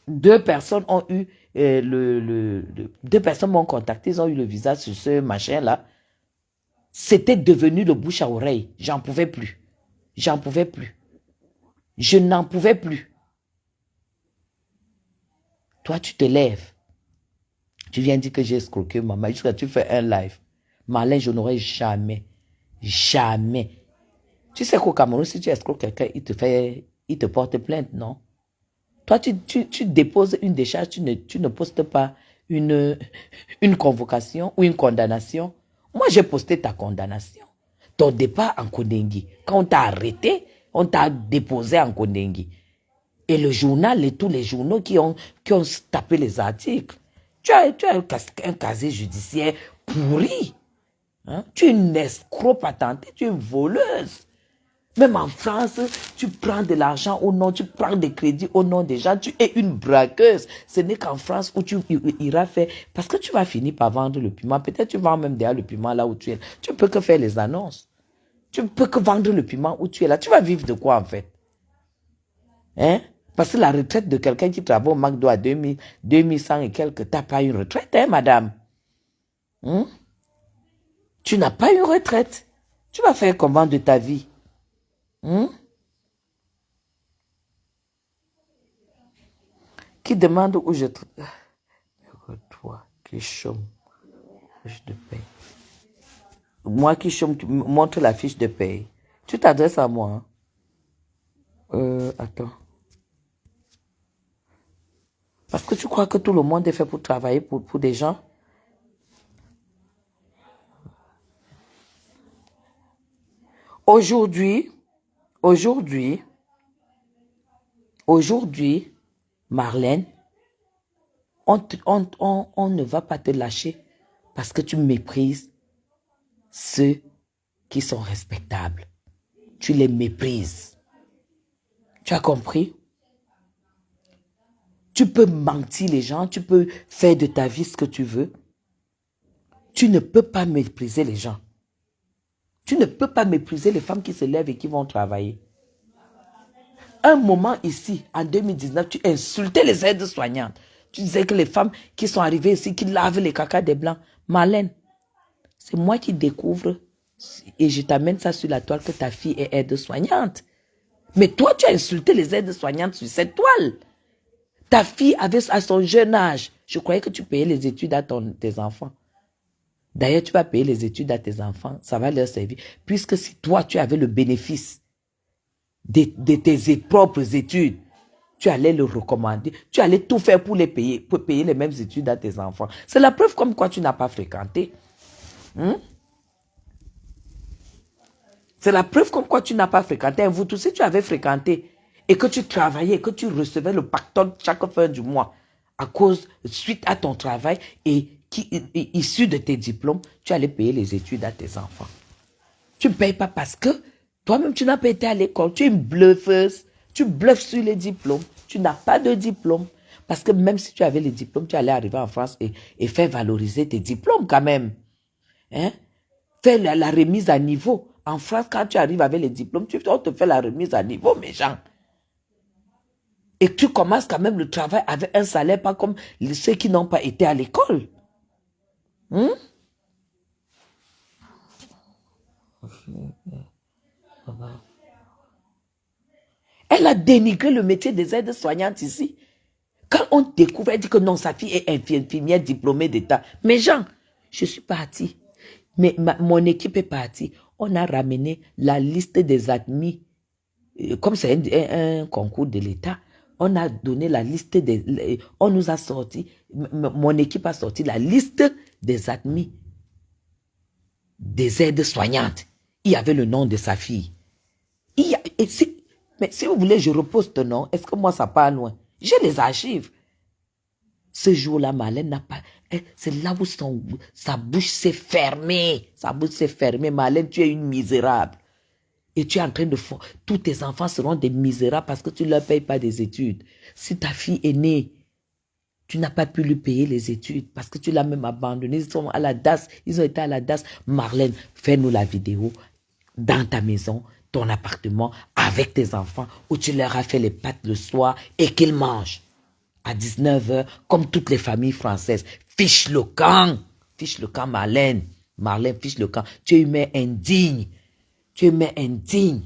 deux personnes ont eu deux personnes m'ont contacté, ils ont eu le visa sur ce machin-là. C'était devenu le bouche à oreille. J'en pouvais plus. J'en pouvais plus. Je n'en pouvais plus. Toi, tu te lèves. Tu viens dire que j'ai escroqué maman. Jusqu'à tu fais un live. Marlène, je n'aurais jamais. Tu sais qu'au Cameroun, si tu escroques quelqu'un, il te porte plainte, non? Toi, tu déposes une décharge, tu ne postes pas une convocation ou une condamnation. Moi, j'ai posté ta condamnation. Ton départ en Kondengi. Quand on t'a arrêté, on t'a déposé en Kondengi. Et le journal et tous les journaux qui ont tapé les articles. Tu as un casier judiciaire pourri. Hein? Tu es une escroc patentée, tu es une voleuse. Même en France, tu prends de l'argent au nom, tu prends des crédits au nom des gens, tu es une braqueuse. Ce n'est qu'en France où tu iras faire, parce que tu vas finir par vendre le piment. Peut-être tu vends même déjà le piment là où tu es. Tu peux que faire les annonces. Tu peux que vendre le piment où tu es là. Tu vas vivre de quoi en fait? Hein? Parce que la retraite de quelqu'un qui travaille au McDo à 2000, 2100 et quelques, tu n'as pas une retraite, hein, madame? Hein? Tu n'as pas une retraite. Tu vas faire comment de ta vie? Hein? Qui demande où je travaille? Toi qui chôme, fiche de paye. Moi qui chôme, montre la fiche de paye. Tu t'adresses à moi. Attends. Parce que tu crois que tout le monde est fait pour travailler pour des gens? Aujourd'hui, aujourd'hui, Marlène, on ne va pas te lâcher parce que tu méprises ceux qui sont respectables. Tu les méprises. Tu as compris? Tu peux mentir les gens, tu peux faire de ta vie ce que tu veux. Tu ne peux pas mépriser les gens. Tu ne peux pas mépriser les femmes qui se lèvent et qui vont travailler. Un moment ici, en 2019, tu insultais les aides-soignantes. Tu disais que les femmes qui sont arrivées ici, qui lavent les cacas des blancs. Marlène, c'est moi qui découvre et je t'amène ça sur la toile que ta fille est aide-soignante. Mais toi, tu as insulté les aides-soignantes sur cette toile. Ta fille avait à son jeune âge. Je croyais que tu payais les études à tes enfants. D'ailleurs, tu vas payer les études à tes enfants. Ça va leur servir. Puisque si toi, tu avais le bénéfice de tes propres études, tu allais le recommander. Tu allais tout faire pour payer les mêmes études à tes enfants. C'est la preuve comme quoi tu n'as pas fréquenté. C'est la preuve comme quoi tu n'as pas fréquenté. Vous tous, si tu avais fréquenté et que tu travaillais, que tu recevais le pactole chaque fin du mois suite à ton travail et issu de tes diplômes, tu allais payer les études à tes enfants. Tu ne payes pas parce que toi-même, tu n'as pas été à l'école. Tu es une bluffeuse. Tu bluffes sur les diplômes. Tu n'as pas de diplôme. Parce que même si tu avais les diplômes, tu allais arriver en France et faire valoriser tes diplômes quand même. Hein? Fais la remise à niveau. En France, quand tu arrives avec les diplômes, on te fait la remise à niveau, mes gens. Et tu commences quand même le travail avec un salaire, pas comme ceux qui n'ont pas été à l'école. Elle a dénigré le métier des aides-soignantes ici. Quand on découvre, elle dit que non, sa fille est infirmière diplômée d'État. Mais Jean, je suis partie. Mais mon équipe est partie. On a ramené la liste des admis. Comme c'est un concours de l'État, on a donné la liste on nous a sorti, mon équipe a sorti la liste des admis des aides-soignantes. Il y avait le nom de sa fille. Mais si vous voulez, je repose ton nom. Est-ce que moi, ça part loin? J'ai les archives. Ce jour-là, Marlène n'a pas... C'est là où sa bouche s'est fermée. Sa bouche s'est fermée. Marlène, tu es une misérable. Et tu es en train de faire... Tous tes enfants seront des misérables parce que tu ne leur payes pas des études. Si ta fille est née, tu n'as pas pu lui payer les études parce que tu l'as même abandonné. Ils sont à la DAS. Ils ont été à la DAS. Marlène, fais-nous la vidéo dans ta maison, ton appartement, avec tes enfants, où tu leur as fait les pâtes le soir et qu'ils mangent. À 19h, comme toutes les familles françaises. Fiche le camp, Marlène. Marlène, fiche le camp. Tu es une mère indigne. Tu es une mère indigne.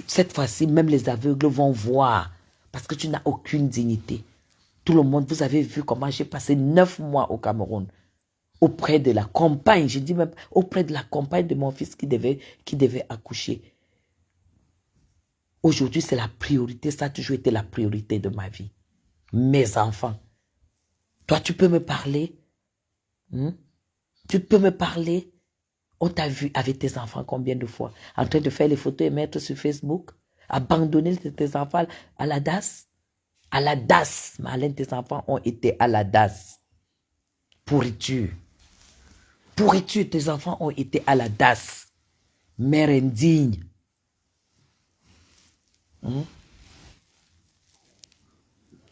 Cette fois-ci, même les aveugles vont voir. Parce que tu n'as aucune dignité. Tout le monde, vous avez vu comment j'ai passé 9 mois au Cameroun. Auprès de la compagne, je dis même auprès de la compagne de mon fils qui devait accoucher. Aujourd'hui, c'est la priorité. Ça a toujours été la priorité de ma vie. Mes enfants. Toi, tu peux me parler? Tu peux me parler? On t'a vu avec tes enfants combien de fois? En train de faire les photos et mettre sur Facebook? Abandonner tes enfants à la DAS? À la DAS. Marlène, tes enfants ont été à la DAS. Pourriture. Pourriture, tes enfants ont été à la DAS. Mère indigne.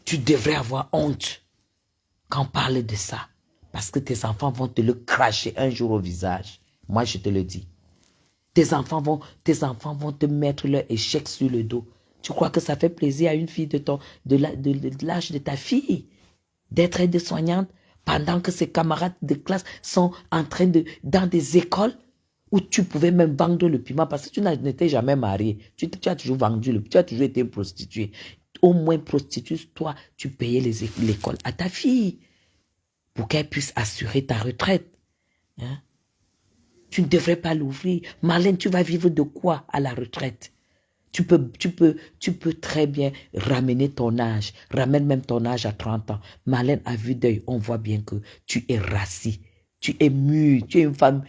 Tu devrais avoir honte quand on parle de ça. Parce que tes enfants vont te le cracher un jour au visage. Moi, je te le dis. Tes enfants vont te mettre leur échec sur le dos. Tu crois que ça fait plaisir à une fille de l'âge de ta fille d'être aide-soignante pendant que ses camarades de classe sont en train dans des écoles où tu pouvais même vendre le piment parce que tu n'étais jamais marié. Tu as toujours vendu, tu as toujours été prostituée. Au moins, prostitue-toi, tu payais l'école à ta fille pour qu'elle puisse assurer ta retraite. Hein? Tu ne devrais pas l'ouvrir. Marlène, tu vas vivre de quoi à la retraite? Tu peux très bien ramener ton âge. Ramène même ton âge à 30 ans. Marlène, à vue d'œil, on voit bien que tu es rassie. Tu es mûre. Tu es une femme.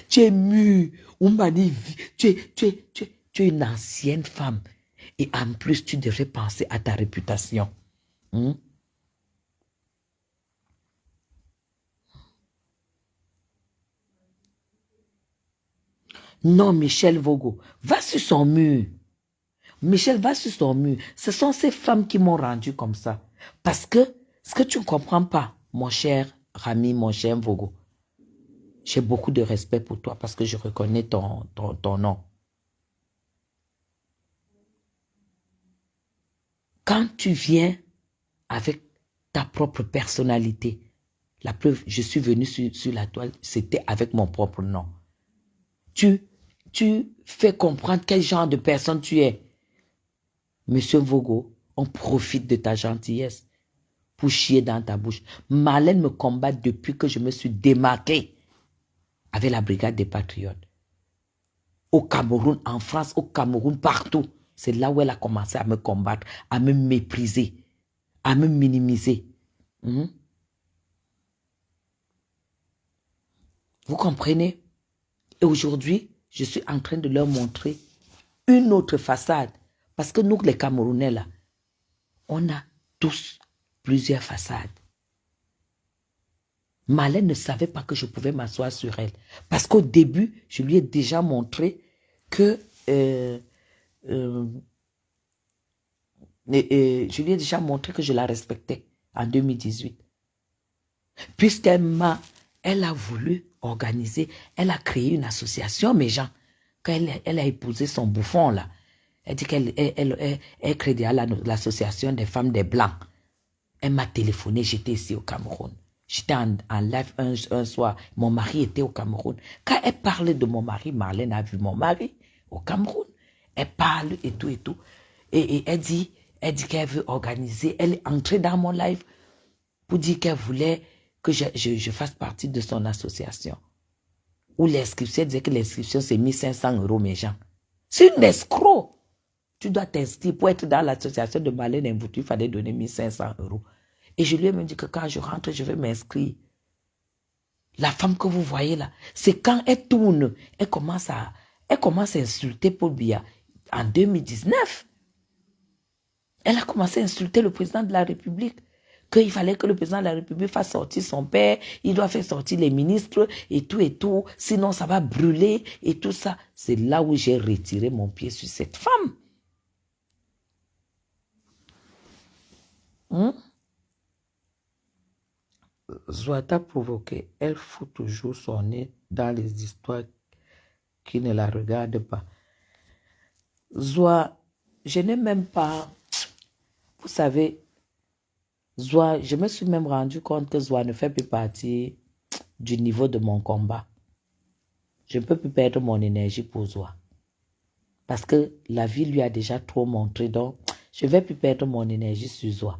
Tu es mûre. Tu es une ancienne femme. Et en plus, tu devrais penser à ta réputation. Non, Michel Vogo, va sur son mur. Michel, va sur son mur. Ce sont ces femmes qui m'ont rendu comme ça. Parce que, ce que tu ne comprends pas, mon cher Rami, mon cher Vogo, j'ai beaucoup de respect pour toi parce que je reconnais ton nom. Quand tu viens avec ta propre personnalité, la preuve, je suis venu sur la toile, c'était avec mon propre nom. Tu fais comprendre quel genre de personne tu es. Monsieur Vogo, on profite de ta gentillesse pour chier dans ta bouche. Marlène me combat depuis que je me suis démarqué avec la brigade des patriotes. Au Cameroun, en France, au Cameroun, partout. C'est là où elle a commencé à me combattre, à me mépriser, à me minimiser. Vous comprenez? Et aujourd'hui, je suis en train de leur montrer une autre façade. Parce que nous, les Camerounais, là, on a tous plusieurs façades. Marlène ne savait pas que je pouvais m'asseoir sur elle. Parce qu'au début, je lui ai déjà montré que... je lui ai déjà montré que je la respectais en 2018. Puisqu'elle a voulu organiser, elle a créé une association, mes gens. Quand elle a épousé son bouffon, là, elle dit qu'elle crée l'association des femmes des Blancs. Elle m'a téléphoné, j'étais ici au Cameroun. J'étais en live un soir, mon mari était au Cameroun. Quand elle parlait de mon mari, Marlène a vu mon mari au Cameroun. Elle parle et tout et tout. Et elle dit qu'elle veut organiser, elle est entrée dans mon live pour dire qu'elle voulait que je fasse partie de son association. Où l'inscription, elle disait que l'inscription c'est 1500 €, mes gens. C'est une escroc. Tu dois t'inscrire pour être dans l'association de Marlène Mvoutou, il fallait donner 1500 €. Et je lui ai même dit que quand je rentre, je vais m'inscrire. La femme que vous voyez là, c'est quand elle tourne, elle commence à insulter Paul Biya en 2019. Elle a commencé à insulter le président de la République. Qu'il fallait que le président de la République fasse sortir son père, il doit faire sortir les ministres et tout, sinon ça va brûler et tout ça. C'est là où j'ai retiré mon pied sur cette femme. Zoa t'a provoqué, elle fout toujours son nez dans les histoires qui ne la regardent pas. Zoa, je n'ai même pas, vous savez, Zoa, je me suis même rendu compte que Zoa ne fait plus partie du niveau de mon combat. Je ne peux plus perdre mon énergie pour Zoa. Parce que la vie lui a déjà trop montré, donc je ne vais plus perdre mon énergie sur Zoa.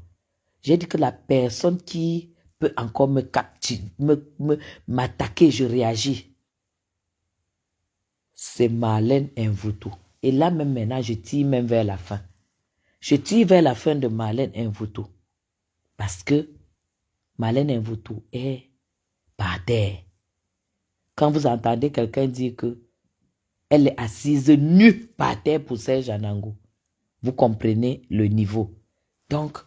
J'ai dit que la personne qui peut encore me captiver, m'attaquer, je réagis. C'est Marlène Mvoutou. Et là même maintenant, je tire même vers la fin. Je tire vers la fin de Marlène Mvoutou. Parce que Marlène Mvoutou est par terre. Quand vous entendez quelqu'un dire que elle est assise nue par terre pour Serge Anangou, vous comprenez le niveau. Donc,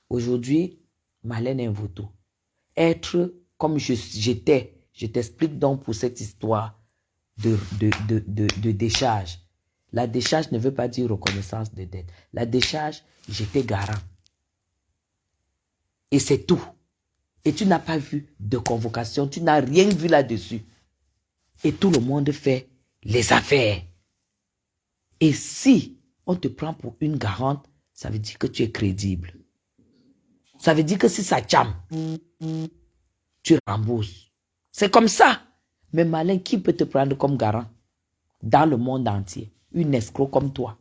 aujourd'hui, Marlène Mvoutou, être comme j'étais Je t'explique donc pour cette histoire de décharge. La décharge ne veut pas dire reconnaissance de dette. La décharge, j'étais garant. Et c'est tout. Et tu n'as pas vu de convocation, tu n'as rien vu là-dessus. Et tout le monde fait les affaires. Et si on te prend pour une garante, ça veut dire que tu es crédible. Ça veut dire que si ça tchame, tu rembourses. C'est comme ça. Mais malin, qui peut te prendre comme garant dans le monde entier? Une escroc comme toi.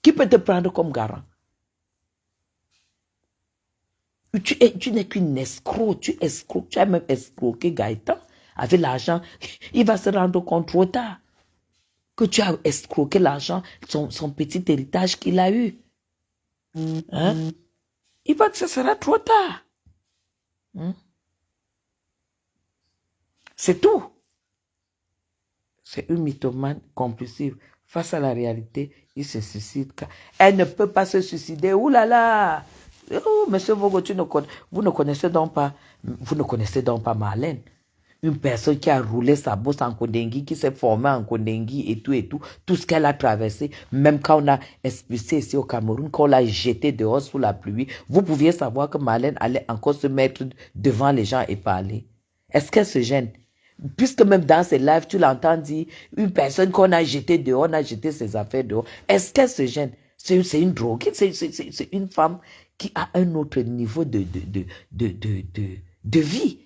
Qui peut te prendre comme garant? Tu n'es qu'une escroc. Tu as même escroqué Gaëtan. Avec l'argent, il va se rendre compte trop tard que tu as escroqué l'argent, son petit héritage qu'il a eu. Hein? Ce sera trop tard. C'est tout. C'est une mythomane compulsive. Face à la réalité, il se suicide. Elle ne peut pas se suicider. Ouh là là! Oh, monsieur Vogo, vous ne connaissez donc pas Marlène. Une personne qui a roulé sa bosse en Kondengui, qui s'est formée en Kondengui et tout. Tout ce qu'elle a traversé, même quand on a expulsé ici au Cameroun, quand on l'a jeté dehors sous la pluie, vous pouviez savoir que Marlène allait encore se mettre devant les gens et parler. Est-ce qu'elle se gêne? Puisque même dans ses lives, tu l'entends dire, une personne qu'on a jetée dehors, on a jeté ses affaires dehors. Est-ce qu'elle se gêne? C'est une drogue, c'est une femme qui a un autre niveau de vie.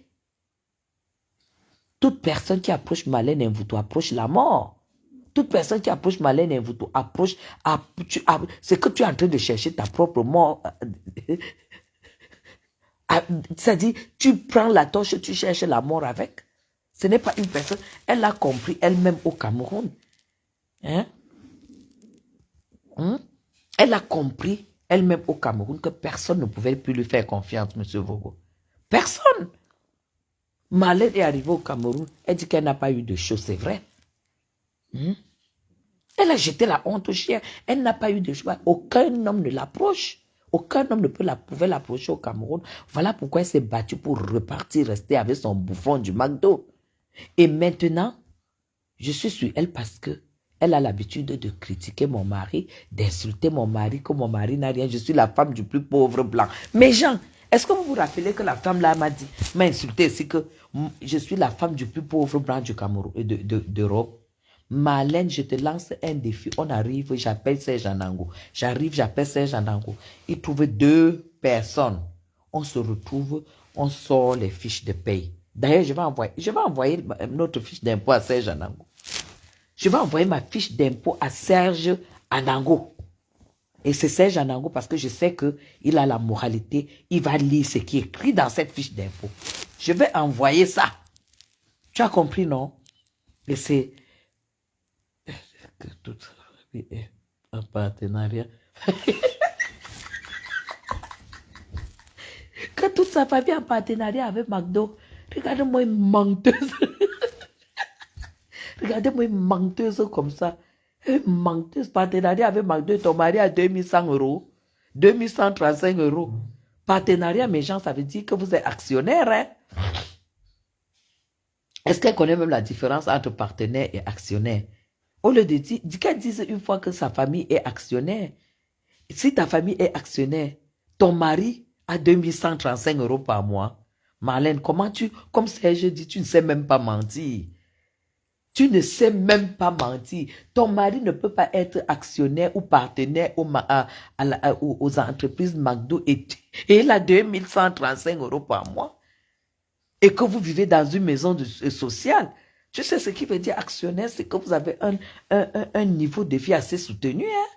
Toute personne qui approche Marlène Mvuto approche la mort. Toute personne qui approche Marlène Mvuto approche... c'est que tu es en train de chercher ta propre mort. C'est-à-dire, tu prends la torche, tu cherches la mort avec. Ce n'est pas une personne. Elle a compris elle-même au Cameroun. Hein? Elle a compris elle-même au Cameroun que personne ne pouvait plus lui faire confiance, M. Vogo. Personne. Marlène est arrivée au Cameroun. Elle dit qu'elle n'a pas eu de choses, c'est vrai. Elle a jeté la honte au chien. Elle n'a pas eu de choix. Aucun homme ne l'approche. Aucun homme ne pouvait l'approcher au Cameroun. Voilà pourquoi elle s'est battue pour repartir, rester avec son bouffon du McDo. Et maintenant, je suis sur elle parce que elle a l'habitude de critiquer mon mari, d'insulter mon mari, que mon mari n'a rien. Je suis la femme du plus pauvre blanc. Mais Jean, est-ce que vous vous rappelez que la femme là m'a insulté ici que je suis la femme du plus pauvre blanc du Cameroun, d'Europe? Marlène, je te lance un défi. On arrive, j'appelle Serge Anango. J'arrive, j'appelle Serge Anango. Il trouve 2 personnes. On se retrouve, on sort les fiches de paye. D'ailleurs, je vais envoyer notre fiche d'impôt à Serge Anango. Je vais envoyer ma fiche d'impôt à Serge Anango. Et c'est Serge Anango parce que je sais qu'il a la moralité. Il va lire ce qui est écrit dans cette fiche d'impôt. Je vais envoyer ça. Tu as compris, non? Et c'est que toute sa famille est en partenariat. Que toute sa famille est en partenariat avec McDo. Regardez-moi une menteuse. Regardez-moi une menteuse comme ça. Une menteuse partenariat avec McDo. Ton mari a 2100 euros. 2135 euros. Partenariat, mes gens, ça veut dire que vous êtes actionnaire. Hein? Est-ce qu'elle connaît même la différence entre partenaire et actionnaire? Au lieu de dire, qu'elle dise une fois que sa famille est actionnaire. Si ta famille est actionnaire, ton mari a 2135 euros par mois. Marlène, comme Serge dit, tu ne sais même pas mentir. Tu ne sais même pas mentir. Ton mari ne peut pas être actionnaire ou partenaire aux entreprises McDo et il a 2135 euros par mois. Et que vous vivez dans une maison sociale. Tu sais ce qui veut dire actionnaire, c'est que vous avez un niveau de vie assez soutenu. Hein?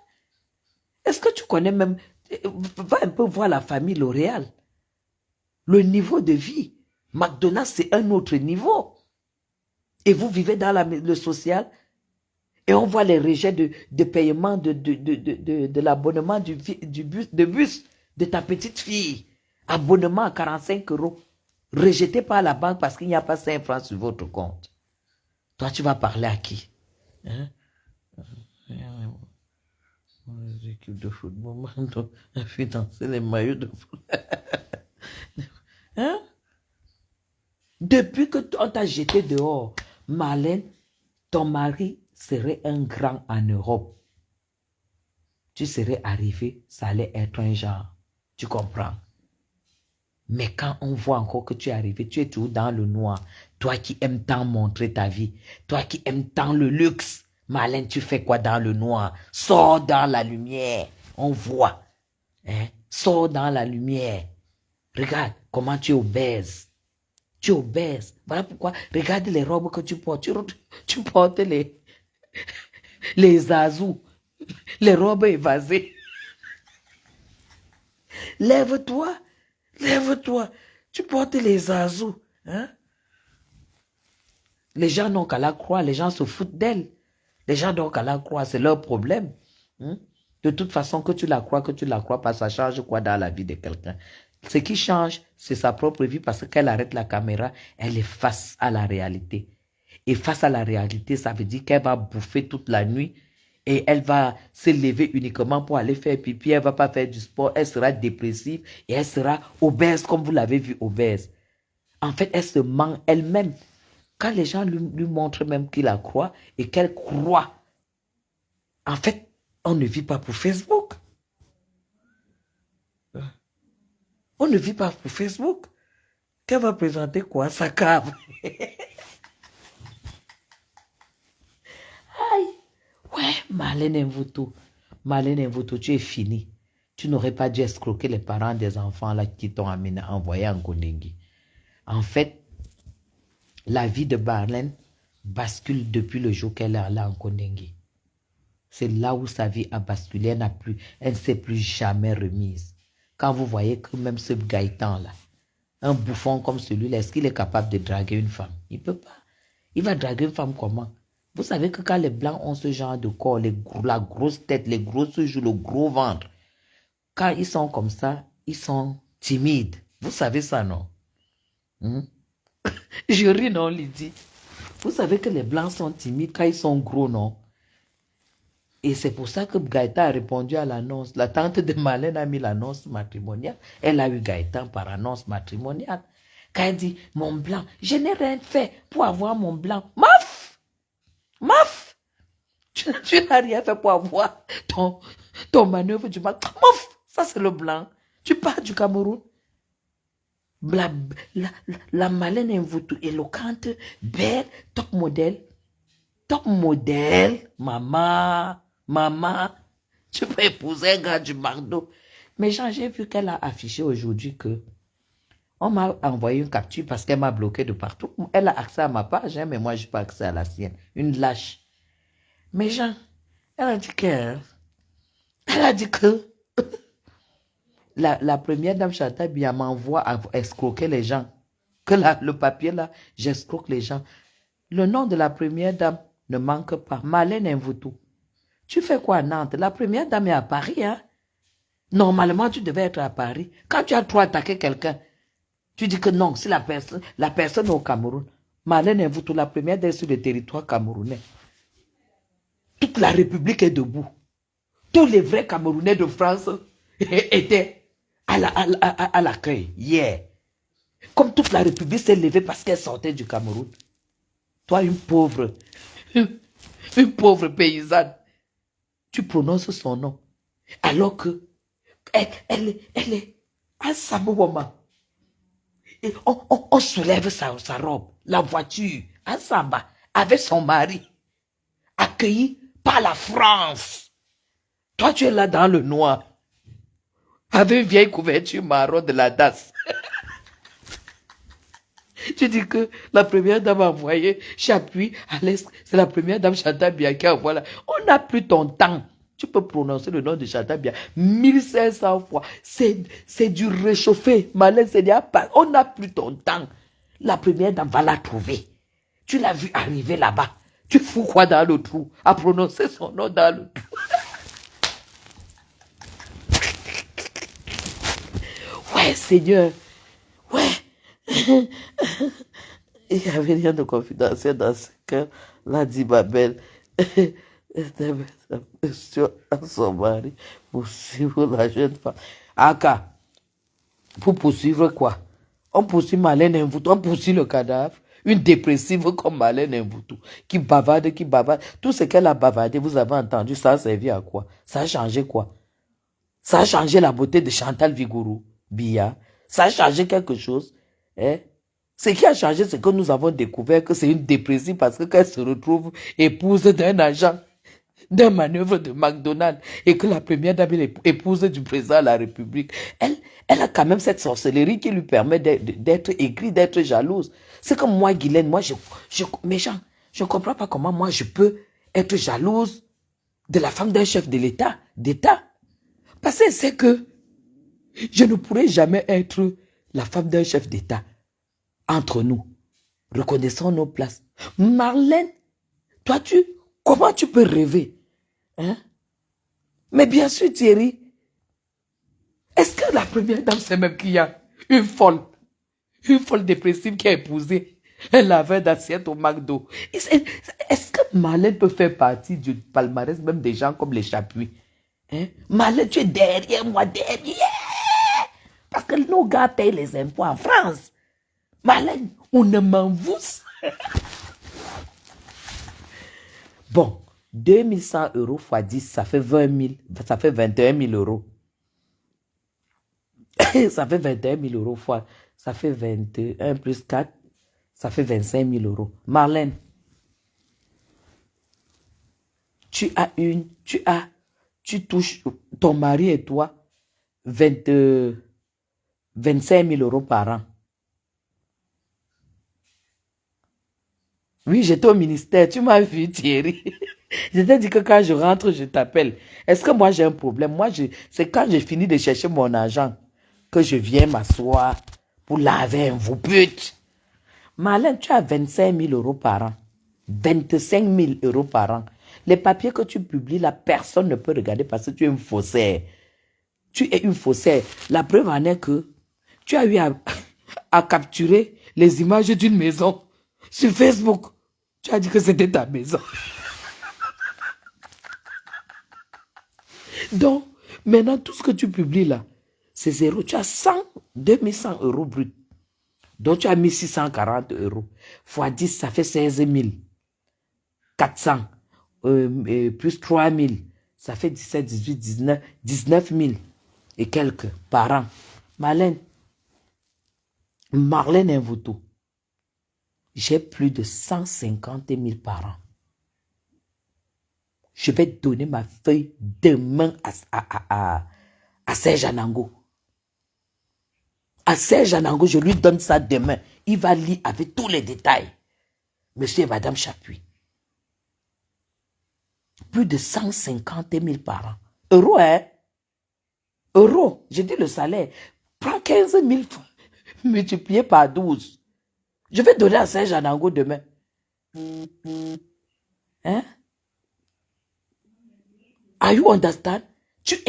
Est-ce que tu connais même... Va un peu voir la famille L'Oréal. Le niveau de vie. McDonald's, c'est un autre niveau. Et vous vivez dans le social. Et on voit les rejets de paiement de l'abonnement de bus de ta petite fille. Abonnement à 45 euros. Rejeté par la banque parce qu'il n'y a pas 5 francs sur votre compte. Toi, tu vas parler à qui? Hein? Les équipes de football doivent financer les maillots de football. Hein? Depuis qu'on t'a jeté dehors, Marlène, ton mari serait un grand en Europe. Tu serais arrivé, ça allait être un genre. Tu comprends? Mais quand on voit encore que tu es arrivé, tu es toujours dans le noir. Toi qui aimes tant montrer ta vie, toi qui aimes tant le luxe, Marlène, tu fais quoi dans le noir? Sors dans la lumière. On voit. Hein? Sors dans la lumière. Regarde comment tu es obèse. Tu es obèse. Voilà pourquoi. Regarde les robes que tu portes. Tu portes les azous, les robes évasées. Lève-toi. Lève-toi. Tu portes les azous. Hein? Les gens n'ont qu'à la croire. Les gens se foutent d'elle. Les gens n'ont qu'à la croire. C'est leur problème. Hein? De toute façon, que tu la crois pas, ça change quoi dans la vie de quelqu'un? Ce qui change, c'est sa propre vie parce qu'elle arrête la caméra, elle est face à la réalité. Et face à la réalité, ça veut dire qu'elle va bouffer toute la nuit et elle va se lever uniquement pour aller faire pipi, elle ne va pas faire du sport, elle sera dépressive et elle sera obèse comme vous l'avez vu obèse. En fait, elle se ment elle-même. Quand les gens lui montrent même qu'il la croit et qu'elle croit, en fait, on ne vit pas pour Facebook. On ne vit pas pour Facebook. Qu'elle va présenter quoi? Sa cave. Aïe. Ouais, Marlène Mvuto. Marlène Mvuto, tu es fini. Tu n'aurais pas dû escroquer les parents des enfants là qui t'ont envoyé en Kondengui. En fait, la vie de Marlène bascule depuis le jour qu'elle est allée en Kondengui. C'est là où sa vie a basculé. Elle ne s'est plus jamais remise. Quand vous voyez que même ce Gaëtan-là, un bouffon comme celui-là, est-ce qu'il est capable de draguer une femme? Il ne peut pas. Il va draguer une femme comment? Vous savez que quand les Blancs ont ce genre de corps, la grosse tête, les grosses joues, le gros ventre, quand ils sont comme ça, ils sont timides. Vous savez ça, non? Je ris, non, Lydie? Vous savez que les Blancs sont timides quand ils sont gros, non? Et c'est pour ça que Gaëtan a répondu à l'annonce. La tante de Marlène a mis l'annonce matrimoniale. Elle a eu Gaëtan par annonce matrimoniale. Quand elle dit, mon blanc, je n'ai rien fait pour avoir mon blanc. Maf! Maf! Tu n'as rien fait pour avoir ton manœuvre du blanc. Maf! Ça c'est le blanc. Tu pars du Cameroun. La Marlène Mvuto, éloquente, belle, top modèle. Top modèle, maman, tu peux épouser un gars du Mardo. Mais j'ai vu qu'elle a affiché aujourd'hui que on m'a envoyé une capture parce qu'elle m'a bloqué de partout. Elle a accès à ma page, hein, mais moi, je n'ai pas accès à la sienne. Une lâche. Mais Jean, elle a dit que la première dame Chantal bien m'envoie à escroquer les gens. Que le papier là, j'escroque les gens. Le nom de la première dame ne manque pas. Marlène Mvuto. Tu fais quoi à Nantes? La première dame est à Paris, hein? Normalement, tu devais être à Paris. Quand tu as trop attaqué quelqu'un, tu dis que non, c'est la personne est au Cameroun. Marlène Mvuto, la première dame sur le territoire camerounais. Toute la République est debout. Tous les vrais Camerounais de France étaient à l'accueil. Yeah. Comme toute la République s'est levée parce qu'elle sortait du Cameroun. Toi, une pauvre paysanne, tu prononces son nom. Alors que elle est à Sabouama. Et on soulève sa robe, la voiture, à Samba, avec son mari, accueilli par la France. Toi, tu es là dans le noir, avec une vieille couverture marron de la DAS. Tu dis que la première dame a envoyé, j'appuie à l'est, c'est la première dame Chantal Biya qui envoie là. On n'a plus ton temps. Tu peux prononcer le nom de Chantal Biya 1500 fois. C'est du réchauffé. Malin, c'est déjà pas. On n'a plus ton temps. La première dame va la trouver. Tu l'as vu arriver là-bas. Tu fous quoi dans le trou? À prononcer son nom dans le trou. Ouais, Seigneur. Ouais. Il n'y avait rien de confidentiel dans ce cœur. L'a dit ma belle. Elle met sa pression à son mari pour suivre la jeune femme. Aka, pour poursuivre quoi? On poursuit Marlène Mvoutou, on poursuit le cadavre. Une dépressive comme Marlène Mvoutou, qui bavarde, qui bavarde. Tout ce qu'elle a bavardé, vous avez entendu, ça a servi à quoi? Ça a changé quoi? Ça a changé la beauté de Chantal Vigouroux, Bia. Ça a changé quelque chose. Hein? Ce qui a changé, c'est que nous avons découvert que c'est une dépressive parce que quand elle se retrouve épouse d'un agent, d'un manœuvre de McDonald's et que la première dame est épouse du président de la République, elle a quand même cette sorcellerie qui lui permet d'être aigrie, d'être jalouse. C'est comme moi, Guylaine, moi, mes gens, je ne comprends pas comment moi je peux être jalouse de la femme d'un chef de d'État. Parce que c'est que je ne pourrai jamais être la femme d'un chef d'État. Entre nous, reconnaissons nos places. Marlène, toi, comment tu peux rêver? Hein? Mais bien sûr, Thierry, est-ce que la première dame, c'est même qu'il y a une folle dépressive qui a épousé un laveur d'assiette au McDo? Est-ce que Marlène peut faire partie du palmarès même des gens comme les Chapuis? Hein? Marlène, tu es derrière moi, derrière. Parce que nos gars payent les impôts en France. Marlène, on ne m'en vous. Bon, 2100 euros x 10, ça fait 20 000, ça fait 21 000 euros. Ça fait 21 000 euros fois, ça fait 21 plus 4, ça fait 25 000 euros. Marlène, tu touches, ton mari et toi, 25 000 euros par an. Oui, j'étais au ministère, tu m'as vu, Thierry. Je t'ai dit que quand je rentre, je t'appelle. Est-ce que moi j'ai un problème? Moi, c'est quand j'ai fini de chercher mon argent que je viens m'asseoir pour laver un vous pute. Marlène, tu as 25 000 euros par an. 25 000 euros par an. Les papiers que tu publies, la personne ne peut regarder parce que tu es une faussaire. Tu es une faussaire. La preuve en est que tu as eu à capturer les images d'une maison sur Facebook. Tu as dit que c'était ta maison. Donc, maintenant, tout ce que tu publies là, c'est zéro. Tu as 2100 euros brut. Donc, tu as mis 640 euros. Fois 10, ça fait 16 400. Plus 3 000. Ça fait 17, 18, 19 000 et quelques par an. Marlène Mvoutou, j'ai plus de 150 000 par an. Je vais donner ma feuille demain à Serge Anango. À Serge Anango, je lui donne ça demain. Il va lire avec tous les détails. Monsieur et Madame Chapuis. Plus de 150 000 par an. Euros, hein? Euros. J'ai dit le salaire. Prends 15 000 multiplié par 12. Je vais donner à Serge Anango demain. Hein? Are you understand? Tu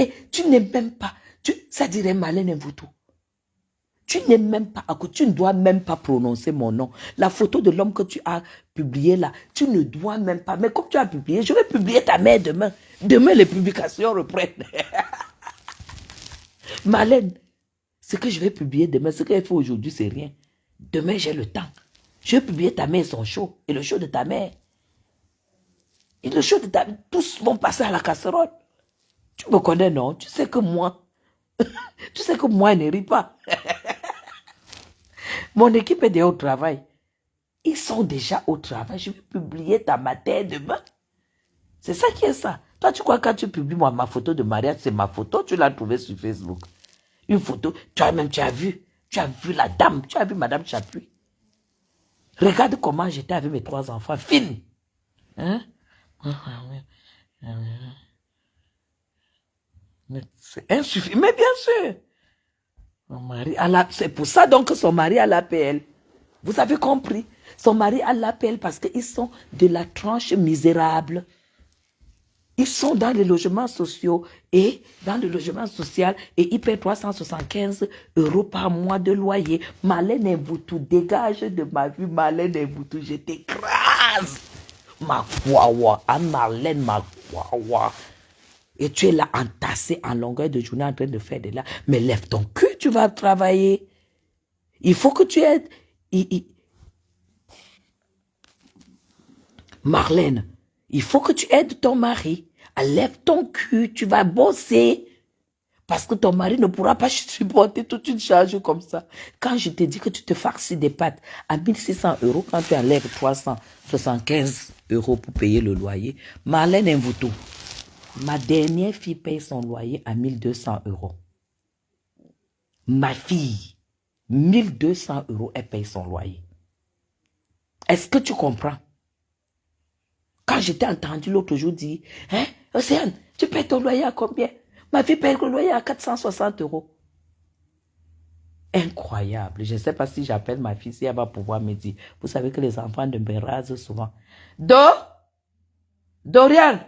n'es même pas, ça dirait Marlène Mvoutou. Tu n'es même pas, tu ne dois même pas prononcer mon nom. La photo de l'homme que tu as publié là, tu ne dois même pas. Mais comme tu as publié, je vais publier ta mère demain. Demain, les publications reprennent. Marlène, ce que je vais publier demain, ce qu'elle fait aujourd'hui, c'est rien. Demain, j'ai le temps. Je vais publier ta mère et son show. Et le show de ta mère. Et le show de ta mère, tous vont passer à la casserole. Tu me connais, non? Tu sais que moi, elle ne rit pas. Mon équipe est déjà au travail. Ils sont déjà au travail. Je vais publier ta matin demain. C'est ça qui est ça. Toi, tu crois que quand tu publies ma photo de mariage, c'est ma photo, tu l'as trouvée sur Facebook. Une photo, tu as vu la dame, tu as vu Madame Chapuis. Regarde comment j'étais avec mes 3 enfants, fine. Hein? C'est insuffisant. Mais bien sûr. Son mari c'est pour ça donc que son mari a l'APL. Vous avez compris? Son mari a l'APL parce qu'ils sont de la tranche misérable. Ils sont dans les logements sociaux et dans le logement social et ils paient 375 euros par mois de loyer. Marlène Mvoutou, dégage de ma vue, Marlène Mvoutou, je t'écrase. Ma wawa, à Marlène, ma wawa. Et tu es là entassé en longueur de journée en train de faire de là. Mais lève ton cul, tu vas travailler. Il faut que tu aides. Marlène, il faut que tu aides ton mari. Lève ton cul, tu vas bosser. Parce que ton mari ne pourra pas supporter toute une charge comme ça. Quand je te dis que tu te farcis des pâtes à 1600 €, quand tu enlèves 375 € pour payer le loyer, Marlène Mvoutou, ma dernière fille paye son loyer à 1200 €. Ma fille, 1200 €, elle paye son loyer. Est-ce que tu comprends? Quand je t'ai entendu l'autre jour dire, hein, Océane, tu payes ton loyer à combien? Ma fille paye le loyer à 460 €. Incroyable. Je ne sais pas si j'appelle ma fille, si elle va pouvoir me dire. Vous savez que les enfants de me rasent souvent. Dorian,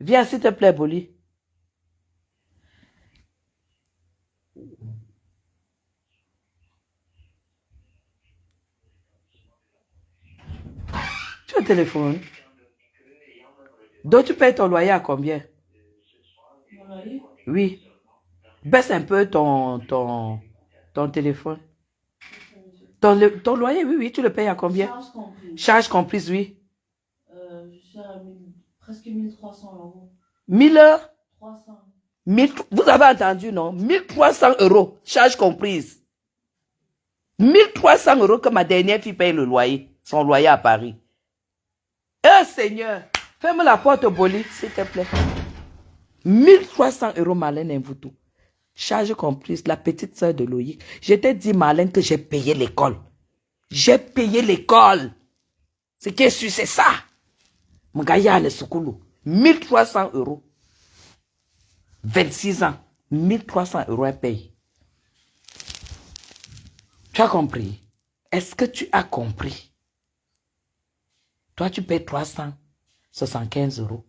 viens s'il te plaît, Boli. Tu as le téléphone. Donc tu payes ton loyer à combien? Mon loyer? Oui. Baisse un peu ton téléphone. Ton loyer, oui, tu le payes à combien? Charge comprise. Charge comprise, oui. Je suis à presque 1300 €. 1300. Vous avez entendu, non? 1300 €, charge comprise. 1300 € que ma dernière fille paye le loyer, son loyer à Paris. Eh Seigneur, ferme la porte au Boli, s'il te plaît. 1300 € Marlène Mvoutou. Charge comprise, la petite sœur de Loïc. Je t'ai dit, Marlène, que j'ai payé l'école. J'ai payé l'école. Ce qui est sûr, c'est ça. Mgaya le Soukoulou. 1300 €. 26 ans. 1300 € elle paye. Tu as compris? Est-ce que tu as compris? Toi, tu payes 375 €.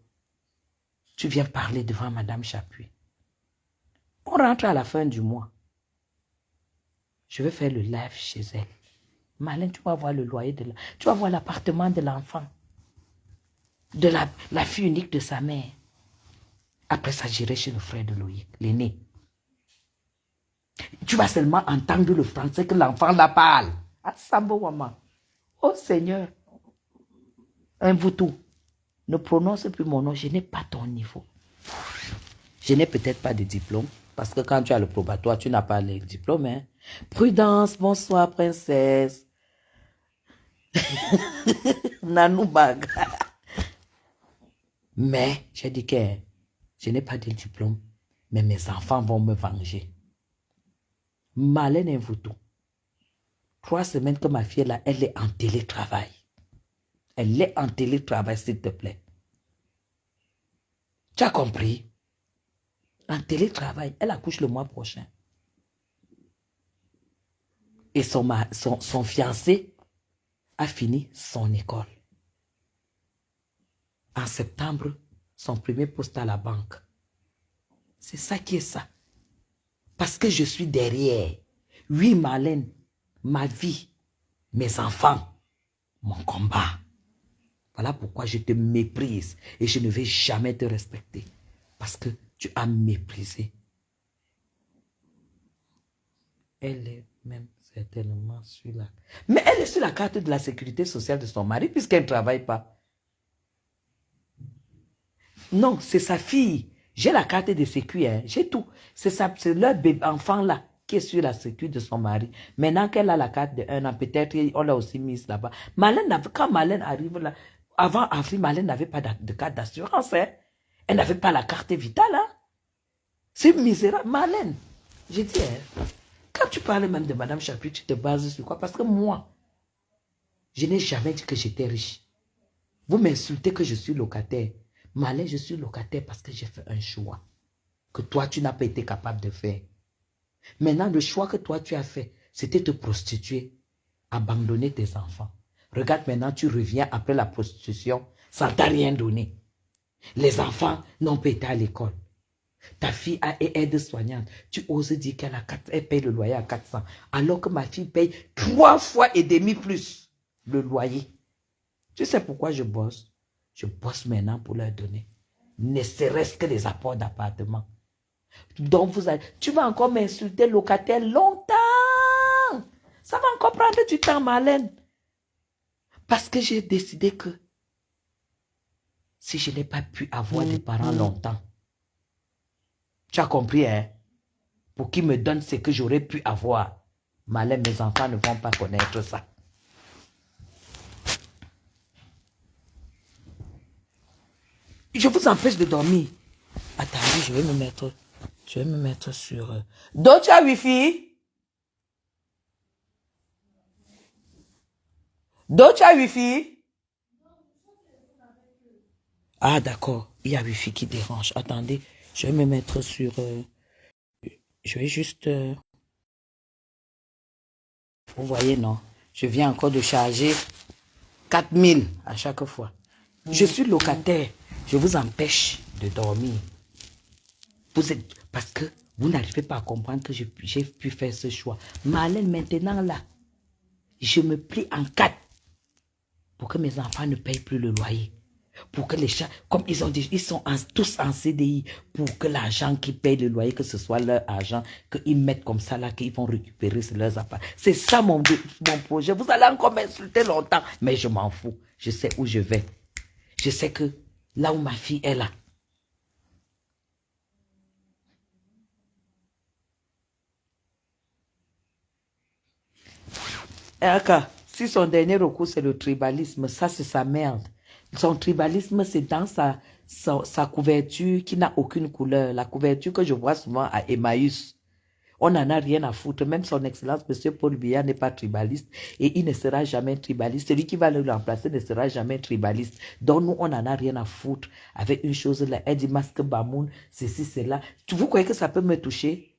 Tu viens parler devant Madame Chapuis. On rentre à la fin du mois. Je vais faire le live chez elle. Marlène, tu vas voir le loyer de tu vas voir l'appartement de l'enfant. De la fille unique de sa mère. Après ça, j'irai chez le frère de Loïc, l'aîné. Tu vas seulement entendre le français que l'enfant la parle. Ah, Sambo Wama. Oh Seigneur. Mvoutou, ne prononce plus mon nom. Je n'ai pas ton niveau. Je n'ai peut-être pas de diplôme. Parce que quand tu as le probatoire, tu n'as pas le diplôme. Hein? Prudence, bonsoir, princesse. Nanou Bag. Mais, j'ai dit que je n'ai pas de diplôme. Mais mes enfants vont me venger. Marlène Mvoutou. 3 semaines que ma fille est là, elle est en télétravail. Elle est en télétravail, s'il te plaît. Tu as compris? En télétravail, elle accouche le mois prochain. Et son fiancé a fini son école. En septembre, son premier poste à la banque. C'est ça qui est ça. Parce que je suis derrière. Oui, Marlène, ma vie, mes enfants, mon combat. Voilà pourquoi je te méprise et je ne vais jamais te respecter. Parce que tu as méprisé. Elle est même certainement sur la... Mais elle est sur la carte de la sécurité sociale de son mari puisqu'elle ne travaille pas. Non, c'est sa fille. J'ai la carte de sécu, hein. J'ai tout. C'est leur bébé enfant là qui est sur la sécu de son mari. Maintenant qu'elle a la carte de 1 an, peut-être on l'a aussi mise là-bas. Quand Marlène arrive là, avant avril, Marlène n'avait pas de carte d'assurance. Hein. Elle n'avait pas la carte vitale. Hein. C'est misérable. Marlène, j'ai dit, hein, quand tu parles même de Madame Chapuis, tu te bases sur quoi? Parce que moi, je n'ai jamais dit que j'étais riche. Vous m'insultez que je suis locataire. Marlène, je suis locataire parce que j'ai fait un choix que toi, tu n'as pas été capable de faire. Maintenant, le choix que toi, tu as fait, c'était te prostituer, abandonner tes enfants. Regarde maintenant, tu reviens après la prostitution, ça ne t'a rien donné. Les enfants n'ont pas été à l'école. Ta fille est aide-soignante. Tu oses dire qu'elle paye le loyer à 400, alors que ma fille paye 3 fois et demi plus le loyer. Tu sais pourquoi je bosse? Je bosse maintenant pour leur donner. Ne serait-ce que les apports d'appartement. Donc, tu vas encore m'insulter locataire longtemps. prendre du temps, Marlène. Parce que j'ai décidé que si je n'ai pas pu avoir des parents longtemps, tu as compris, hein? Pour qu'ils me donnent ce que j'aurais pu avoir. Marlène, mes enfants ne vont pas connaître ça. Je vous empêche de dormir. Attendez, je vais me mettre sur... Donc, tu as Wi-Fi? Donc, tu as Wi-Fi? Ah, d'accord. Il y a Wi-Fi qui dérange. Attendez, je vais me mettre sur... je vais juste... vous voyez, non? Je viens encore de charger 4000 à chaque fois. Je suis locataire. Je vous empêche de dormir. Vous êtes... Parce que vous n'arrivez pas à comprendre que j'ai pu faire ce choix. Marlène, maintenant, là, je me plie en quatre pour que mes enfants ne payent plus le loyer. Pour que les gens, comme ils sont tous en CDI, pour que l'argent qui paye le loyer, que ce soit leur argent, qu'ils mettent comme ça là, qu'ils vont récupérer sur leurs apparts. C'est ça mon projet. Vous allez encore m'insulter longtemps, mais je m'en fous. Je sais où je vais. Je sais que là où ma fille est là. Aka, si son dernier recours c'est le tribalisme, ça c'est sa merde. Son tribalisme c'est dans sa couverture qui n'a aucune couleur. La couverture que je vois souvent à Emmaüs. On n'en a rien à foutre. Même son excellence, M. Paul Biya n'est pas tribaliste et il ne sera jamais tribaliste. Celui qui va le remplacer ne sera jamais tribaliste. Donc nous, on n'en a rien à foutre avec une chose là. Elle dit masque Bamoun, ceci, cela. Vous croyez que ça peut me toucher?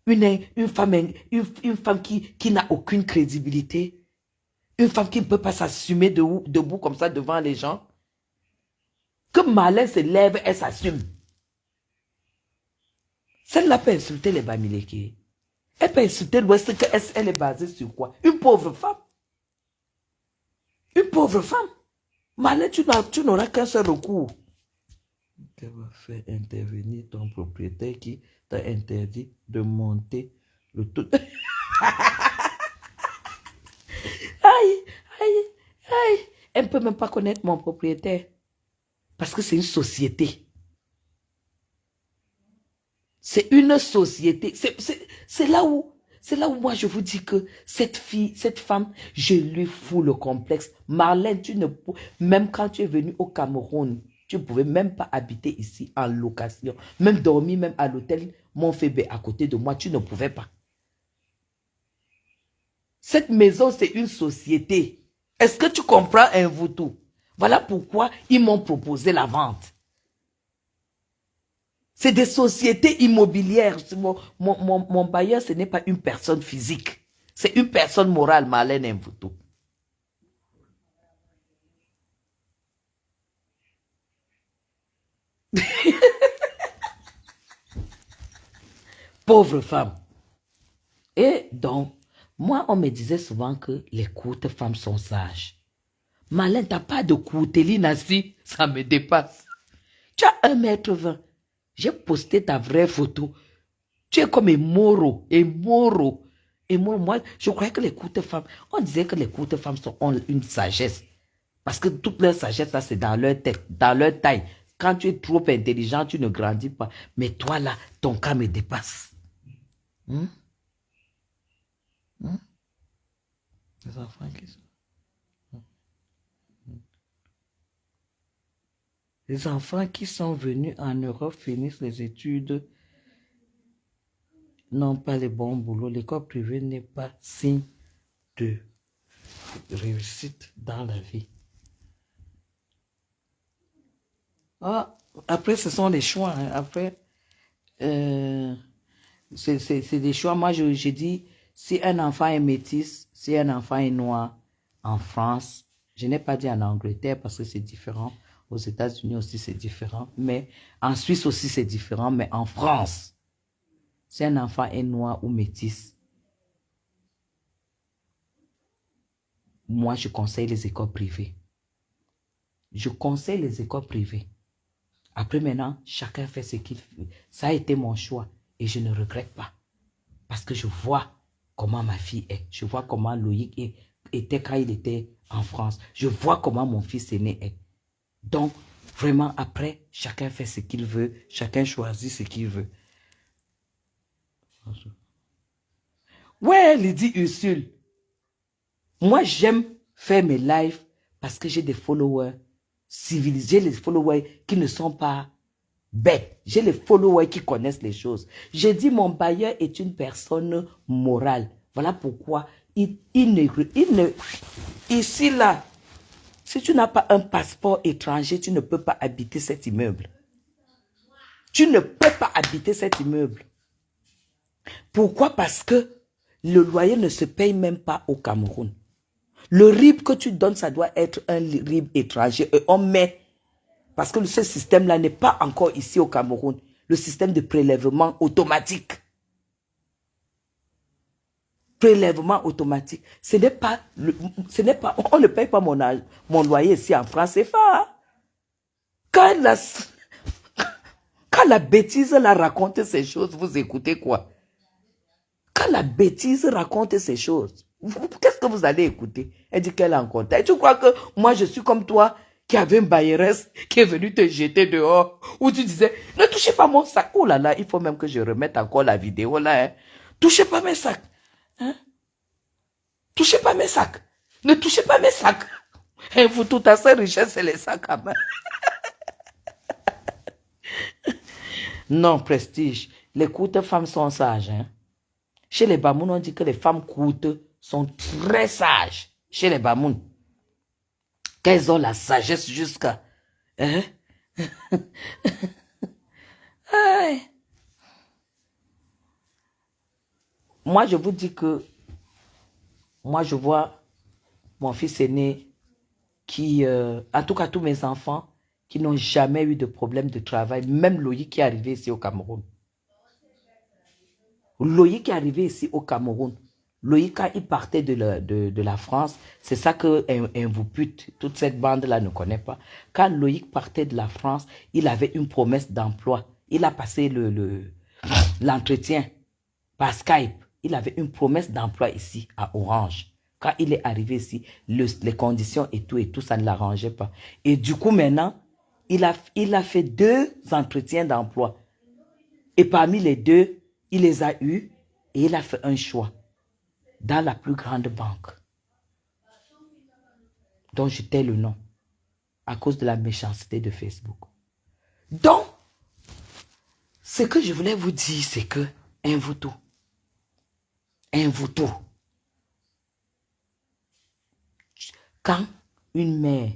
Une femme qui n'a aucune crédibilité. Une femme qui ne peut pas s'assumer debout comme ça devant les gens. Que Marlène se lève, elle s'assume. Celle-là peut insulter les Bamileke. Elle peut insulter l'Ouest, elle est basée sur quoi? Une pauvre femme. Une pauvre femme. Marlène, tu n'auras qu'un seul recours. Tu vas faire intervenir ton propriétaire qui t'a interdit de monter le tout. Aïe, aïe, aïe. Elle ne peut même pas connaître mon propriétaire. Parce que c'est une société. C'est une société. C'est là où moi je vous dis que cette femme, je lui fous le complexe. Marlène, même quand tu es venue au Cameroun, tu ne pouvais même pas habiter ici en location. Même dormir même à l'hôtel Montfébé à côté de moi, tu ne pouvais pas. Cette maison, c'est une société. Est-ce que tu comprends un vautour? Voilà pourquoi ils m'ont proposé la vente. C'est des sociétés immobilières. Mon bailleur, ce n'est pas une personne physique. C'est une personne morale, Marlène Mvuto. Pauvre femme. Et donc, moi, on me disait souvent que les courtes femmes sont sages. Marlène, t'as pas de courteline assis, ça me dépasse. Tu as 1,20 m. J'ai posté ta vraie photo. Tu es comme un moro, un moro. Et moi, je croyais que les courtes femmes, on disait que les courtes femmes ont une sagesse. Parce que toute leur sagesse, là, c'est dans leur tête, dans leur taille. Quand tu es trop intelligent, tu ne grandis pas. Mais toi, là, ton cas me dépasse. Les enfants qui sont... Les enfants qui sont venus en Europe finissent les études, n'ont pas les bons boulots. L'école privée n'est pas signe de réussite dans la vie. Ah, après, ce sont des choix. Hein. Après, c'est des choix. Moi, je dis, si un enfant est métis, si un enfant est noir en France, je n'ai pas dit en Angleterre parce que c'est différent. Aux États-Unis aussi, c'est différent. Mais en Suisse aussi, c'est différent. Mais en France, si un enfant est noir ou métis, moi, je conseille les écoles privées. Je conseille les écoles privées. Après, maintenant, chacun fait ce qu'il veut. Ça a été mon choix et je ne regrette pas. Parce que je vois comment ma fille est. Je vois comment Loïc était quand il était en France. Je vois comment mon fils aîné est. Donc, vraiment, après, chacun fait ce qu'il veut. Chacun choisit ce qu'il veut. Ouais, Lydie Ursule. Moi, j'aime faire mes lives parce que j'ai des followers civilisés. J'ai des followers qui ne sont pas bêtes. J'ai les followers qui connaissent les choses. J'ai dit, mon bailleur est une personne morale. Voilà pourquoi ici, là, si tu n'as pas un passeport étranger, tu ne peux pas habiter cet immeuble. Tu ne peux pas habiter cet immeuble. Pourquoi? Parce que le loyer ne se paye même pas au Cameroun. Le RIB que tu donnes, ça doit être un RIB étranger. Et on met, parce que ce système-là n'est pas encore ici au Cameroun, le système de prélèvement automatique. Prélèvement automatique. Ce n'est pas, on ne paye pas mon loyer ici en France, c'est pas. Quand la bêtise la raconte ces choses, vous écoutez quoi? Quand la bêtise raconte ces choses, qu'est-ce que vous allez écouter? Elle dit qu'elle est en contact. Tu crois que moi, je suis comme toi, qui avait une bailleresse qui est venue te jeter dehors, où tu disais, ne touchez pas mon sac. Oh là là, il faut même que je remette encore la vidéo là. Hein. Touchez pas mes sacs. Hein? Touchez pas mes sacs. Ne touchez pas mes sacs. Et vous, toute à cette richesse, c'est les sacs à main. Non, Prestige. Les courtes femmes sont sages. Hein? Chez les Bamoun, on dit que les femmes courtes sont très sages. Chez les Bamoun. Qu'elles ont la sagesse jusqu'à... Hein? Moi, je vous dis que... Moi, je vois mon fils aîné qui... en tout cas, tous mes enfants qui n'ont jamais eu de problème de travail. Même Loïc qui est arrivé ici au Cameroun. Loïc est arrivé ici au Cameroun. Loïc, quand il partait de la France, c'est ça que vous pute, toute cette bande-là ne connaît pas. Quand Loïc partait de la France, il avait une promesse d'emploi. Il a passé l'entretien par Skype. Il avait une promesse d'emploi ici, à Orange. Quand il est arrivé ici, les conditions et tout, ça ne l'arrangeait pas. Et du coup, maintenant, il a fait 2 entretiens d'emploi. Et parmi les 2, il les a eus et il a fait un choix dans la plus grande banque dont je tais le nom à cause de la méchanceté de Facebook. Donc, ce que je voulais vous dire, c'est que quand une mère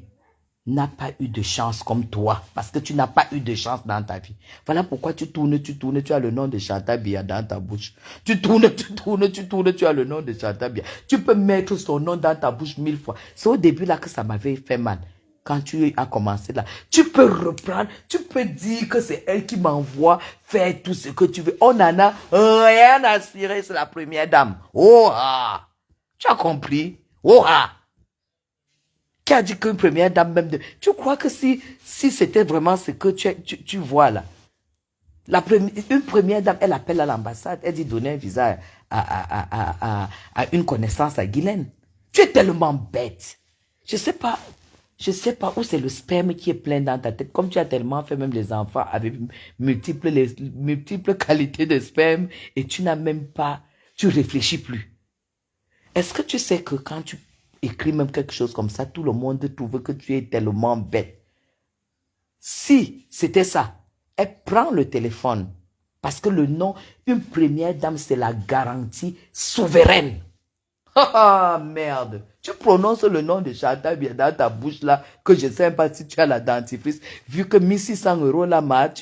n'a pas eu de chance comme toi, parce que tu n'as pas eu de chance dans ta vie. Voilà pourquoi tu tournes, tu as le nom de Chantal Biya dans ta bouche. Tu tournes, tu as le nom de Chantal Biya. Tu peux mettre son nom dans ta bouche 1000 fois. C'est au début là que ça m'avait fait mal. Quand tu as commencé là, tu peux reprendre, tu peux dire que c'est elle qui m'envoie faire tout ce que tu veux. On n'en a rien à cirer, c'est la première dame. Oh ah! Tu as compris? Oh ah! Qui a dit qu'une première dame même de... Tu crois que si c'était vraiment ce que tu vois là, une première dame, elle appelle à l'ambassade, elle dit donner un visa à une connaissance à Guylaine. Tu es tellement bête. Je sais pas où c'est le sperme qui est plein dans ta tête. Comme tu as tellement fait même les enfants avec multiples qualités de sperme et tu n'as même pas, tu réfléchis plus. Est-ce que tu sais que quand tu écris même quelque chose comme ça, tout le monde trouve que tu es tellement bête. Si c'était ça, elle prend le téléphone. Parce que le nom, une première dame, c'est la garantie souveraine. Ah, merde. Tu prononces le nom de Chantal bien dans ta bouche là, que je ne sais pas si tu as la dentifrice. Vu que 1600 € là,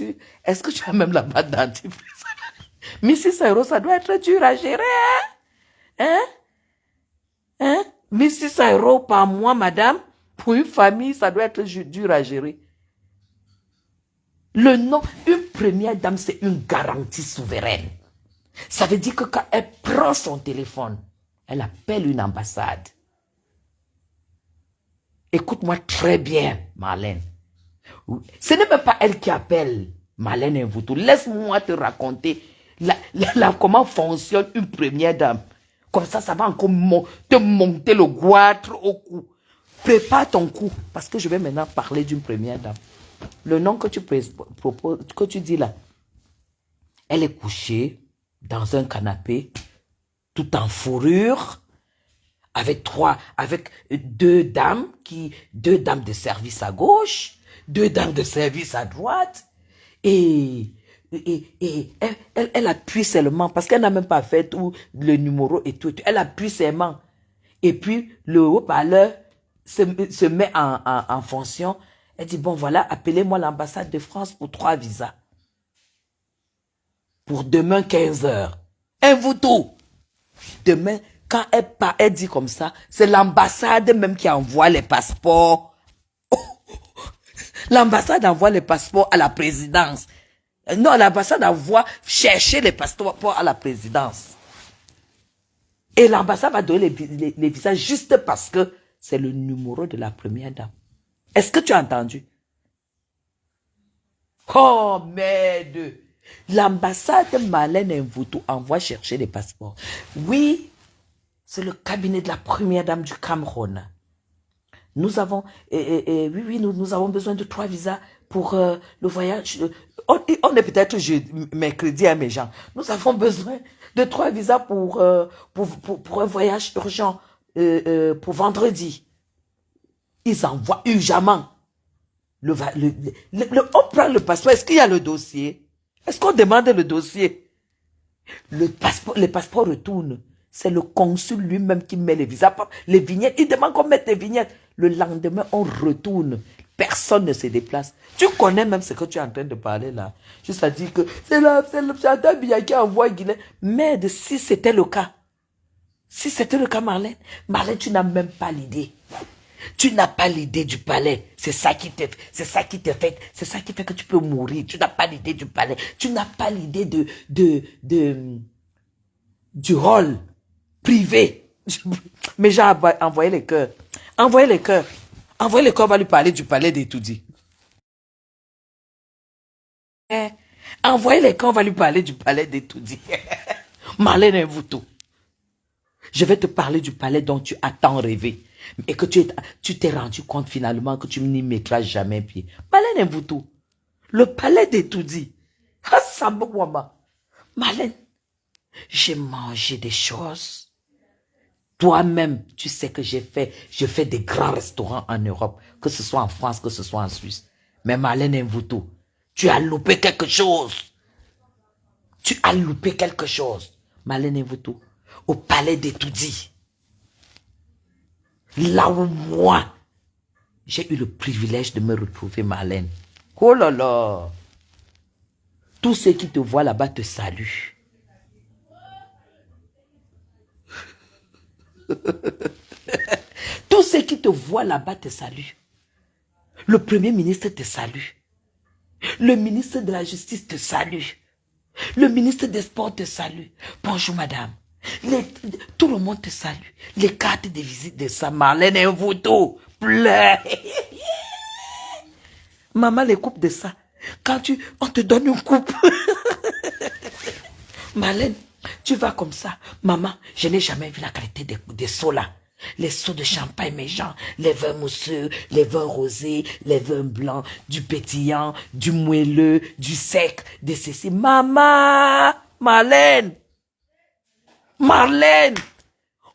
est-ce que tu as même la pâte dentifrice? 1600 €, ça doit être dur à gérer, hein? Hein? 1600 € par mois, madame, pour une famille, ça doit être dur à gérer. Le nom, une première dame, c'est une garantie souveraine. Ça veut dire que quand elle prend son téléphone, elle appelle une ambassade. Écoute-moi très bien, Marlène. Ce n'est même pas elle qui appelle Marlène Mvoutou. Laisse-moi te raconter comment fonctionne une première dame. Comme ça va encore te monter le goitre au cou. Prépare ton cou, parce que je vais maintenant parler d'une première dame. Le nom que tu proposes, que tu dis là, elle est couchée dans un canapé, tout en fourrure, avec deux dames de service à gauche, deux dames de service à droite, et elle appuie seulement, parce qu'elle n'a même pas fait tout le numéro et tout, elle appuie seulement. Et puis, le haut-parleur se met en fonction. Elle dit, bon voilà, appelez-moi l'ambassade de France pour 3 visas. Pour demain 15 heures. Un vous tout. Demain, quand elle dit comme ça, c'est l'ambassade même qui envoie les passeports. L'ambassade envoie les passeports à la présidence. Non, l'ambassade envoie chercher les passeports à la présidence. Et l'ambassade va donner les visas juste parce que c'est le numéro de la première dame. Est-ce que tu as entendu? Oh merde! L'ambassade Marlène Mvuto envoie chercher les passeports. Oui, c'est le cabinet de la première dame du Cameroun. Nous avons, nous avons besoin de 3 visas pour le voyage. On est peut-être mercredi, hein, mes gens. Nous avons besoin de 3 visas pour un voyage urgent pour vendredi. Ils envoient urgemment. On prend le passeport. Est-ce qu'il y a le dossier? Est-ce qu'on demande le dossier? Les passeports retournent. C'est le consul lui-même qui met les visas. Les vignettes, il demande qu'on mette les vignettes. Le lendemain, on retourne. Personne ne se déplace. Tu connais même ce que tu es en train de parler là. Juste à dire que c'est le Chantal Biya qui envoie Guinée. Merde, si c'était le cas. Si c'était le cas, Marlène, tu n'as même pas l'idée. Tu n'as pas l'idée du palais. C'est ça qui te fait. C'est ça qui fait que tu peux mourir. Tu n'as pas l'idée du palais. Tu n'as pas l'idée du hall privé. Mais j'ai envoyé les cœurs. Envoyez les cœurs. Envoyez les cœurs, on va lui parler du palais d'Etoudi. Envoyez les cœurs, on va lui parler du palais d'Etoudi. Marlène Mvuto. Je vais te parler du palais dont tu as tant rêvé. Et que tu t'es rendu compte finalement que tu n'y mettras jamais pied. Marlène Mvuto. Le palais d'Etoudi. Marlène, j'ai mangé des choses. Toi-même, tu sais que je fais des grands restaurants en Europe, que ce soit en France, que ce soit en Suisse. Mais Marlène Mvuto, tu as loupé quelque chose. Tu as loupé quelque chose. Marlène Mvuto, au palais d'Etoudi. Là où moi, j'ai eu le privilège de me retrouver, Marlène. Oh là là. Tous ceux qui te voient là-bas te saluent. Tous ceux qui te voient là-bas te saluent. Le premier ministre te salue. Le ministre de la Justice te salue. Le ministre des Sports te salue. Bonjour madame. Tout le monde te salue. Les cartes de visite de sa Marlène Mvuto pleure. Maman, les coupes de ça. Quand on te donne une coupe. Marlène, tu vas comme ça. Maman, je n'ai jamais vu la qualité des seaux là. Les seaux de champagne, mes gens. Les vins mousseux, les vins rosés, les vins blancs, du pétillant, du moelleux, du sec, de ceci. Maman, Marlène, Marlène,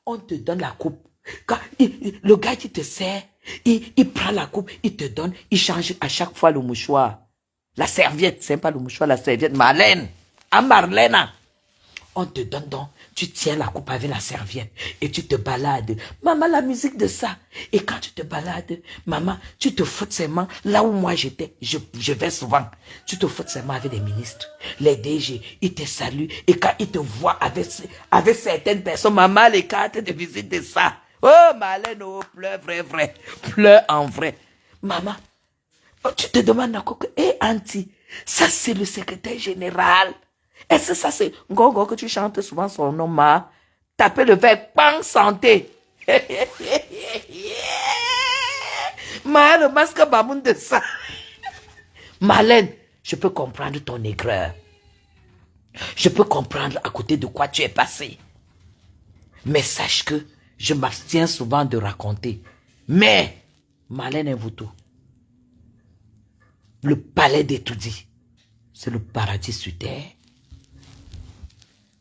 on te donne la coupe. Quand le gars qui te sert, il prend la coupe, il te donne, il change à chaque fois le mouchoir. La serviette, c'est pas le mouchoir, la serviette. Marlène, à Marlène, on te donne donc, tu tiens la coupe avec la serviette et tu te balades. Maman, la musique de ça. Et quand tu te balades, maman, tu te fous seulement là où moi j'étais. Je vais souvent. Tu te fous seulement avec les ministres, les DG, ils te saluent. Et quand ils te voient avec certaines personnes, maman, les cartes de visite de ça. Oh, Marlène, oh, pleure vrai. Pleure en vrai. Maman, oh, tu te demandes encore que, Auntie, ça c'est le secrétaire général. Est-ce que ça c'est Gogo que tu chantes souvent son nom, ma? Tapez le verre, bang, santé. Ma, le masque bamoun de ça. Marlène, je peux comprendre ton aigreur. Je peux comprendre à côté de quoi tu es passé. Mais sache que je m'abstiens souvent de raconter. Mais, Marlène Mvuto, le palais d'Etoudi, c'est le paradis sur terre.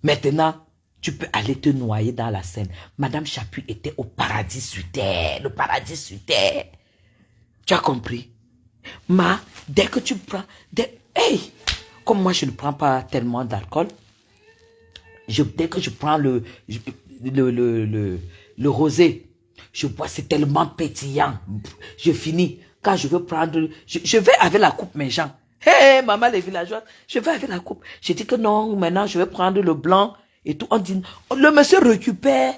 Maintenant, tu peux aller te noyer dans la Seine. Madame Chapuis était au paradis sur terre. Le paradis sur terre. Tu as compris? Dès que tu prends... Hey! Comme moi, je ne prends pas tellement d'alcool, dès que je prends le rosé, je bois, c'est tellement pétillant. Je finis. Quand je veux prendre... Je vais avec la coupe, mes gens. Hé, maman, les villageois, je vais avec la coupe. Je dis que non, maintenant, je vais prendre le blanc et tout. On dit, le monsieur récupère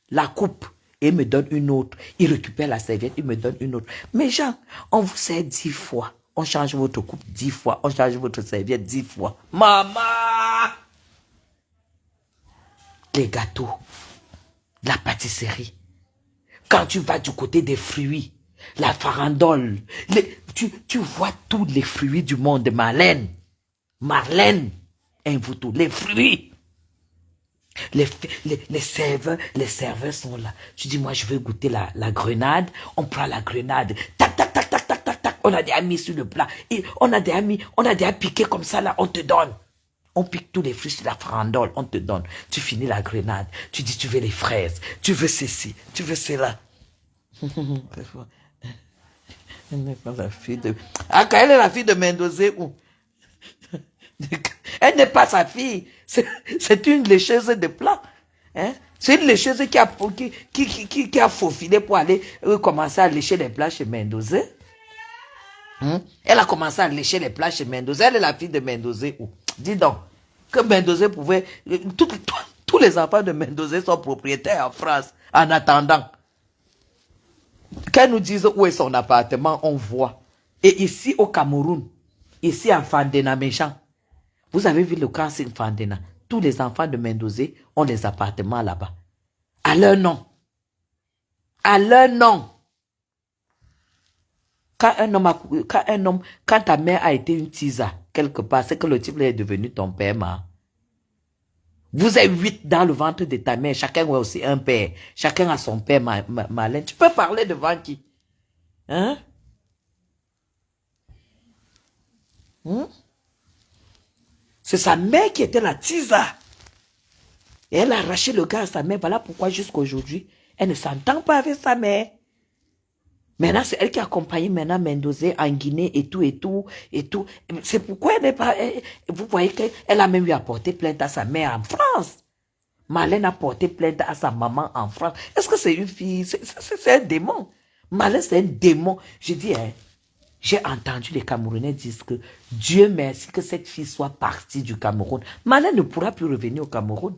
la coupe et me donne une autre. Il récupère la serviette, il me donne une autre. Mes gens, on vous sert 10 fois. On change votre coupe 10 fois. On change votre serviette 10 fois. Maman! Les gâteaux, la pâtisserie. Quand tu vas du côté des fruits, la farandole, tu vois tous les fruits du monde, Marlène Mvuto, les fruits. Les serveurs sont là. Tu dis, moi, je veux goûter la grenade. On prend la grenade. Tac, tac, tac, tac, tac, tac, tac. On a déjà mis sur le plat. Et on a déjà piqué comme ça, là. On te donne. On pique tous les fruits sur la farandole. On te donne. Tu finis la grenade. Tu dis, tu veux les fraises. Tu veux ceci. Tu veux cela. Elle n'est pas la fille de... Ah, quand elle est la fille de Mendoza, où? Elle n'est pas sa fille. C'est une lécheuse de plats. Hein? C'est une lécheuse qui a faufilé pour aller commencer à lécher les plats chez Mendoza. Hein? Elle a commencé à lécher les plats chez Mendoza. Elle est la fille de Mendoza. Dis donc, que Mendoza pouvait... Tous les enfants de Mendoza sont propriétaires en France. En attendant. Quand nous disent où est son appartement, on voit. Et ici au Cameroun, ici en Fandena Méchant, vous avez vu le camp Fandena. Tous les enfants de Mendoza ont les appartements là-bas. À leur nom. À leur nom. Quand ta mère a été une tisa, quelque part, c'est que le type est devenu ton père, Vous êtes 8 dans le ventre de ta mère. Chacun a aussi un père. Chacun a son père, Marlène. Tu peux parler devant qui? Hein? C'est sa mère qui était la tisa. Et elle a arraché le gars à sa mère. Voilà pourquoi jusqu'à aujourd'hui, elle ne s'entend pas avec sa mère. Maintenant, c'est elle qui accompagne maintenant Mendoza en Guinée et tout, et tout, et tout. C'est pourquoi elle n'est pas... vous voyez qu'elle a même eu à porter plainte à sa mère en France. Marlène a porté plainte à sa maman en France. Est-ce que c'est une fille? C'est un démon. Marlène, c'est un démon. Je dis, hein, j'ai entendu les Camerounais dire que Dieu merci que cette fille soit partie du Cameroun. Marlène ne pourra plus revenir au Cameroun.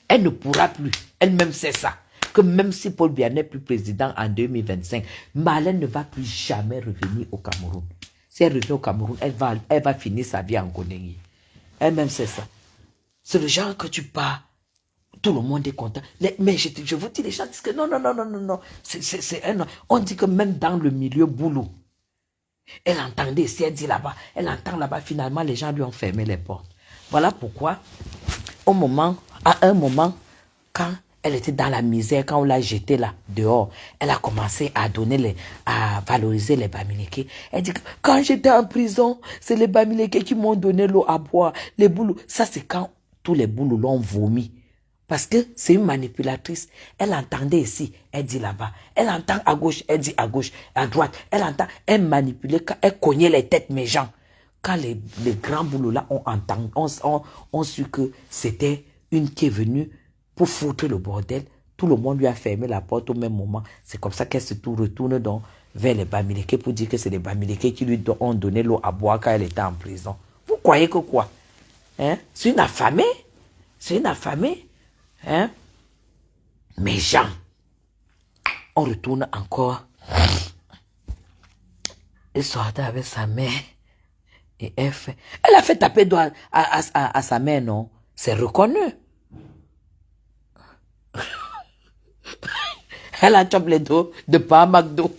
Elle ne pourra plus. Elle-même sait ça. Que même si Paul Biya n'est plus président en 2025, Marlène ne va plus jamais revenir au Cameroun. Si elle revient au Cameroun, elle va finir sa vie en Gonéi. Elle-même sait ça. C'est le genre que tu pars, tout le monde est content. Mais je vous dis, les gens disent que non. On dit que même dans le milieu boulot, elle entendait, si elle dit là-bas, elle entend là-bas, finalement les gens lui ont fermé les portes. Voilà pourquoi, à un moment, quand elle était dans la misère, quand on l'a jetée là, dehors, elle a commencé à valoriser les Bamileke. Elle dit que quand j'étais en prison, c'est les Bamileke qui m'ont donné l'eau à boire. Les boulots, ça c'est quand tous les boulots l'ont vomi. Parce que c'est une manipulatrice. Elle entendait ici, elle dit là-bas. Elle entend à gauche, elle dit à gauche, à droite. Elle entend, elle manipulait, elle cognait les têtes mes gens. Quand les grands boulots là ont su que c'était une qui est venue pour foutre le bordel, tout le monde lui a fermé la porte au même moment. C'est comme ça qu'elle se retourne donc vers les Bamileke pour dire que c'est les Bamileke qui lui ont donné l'eau à boire quand elle était en prison. Vous croyez que quoi? Hein? C'est une affamée? C'est une affamée? Hein? Mais Jean, on retourne encore. Il sortait avec sa mère et elle a fait taper doigt à sa mère, non? C'est reconnu. Elle a chopé les dos de pas McDo.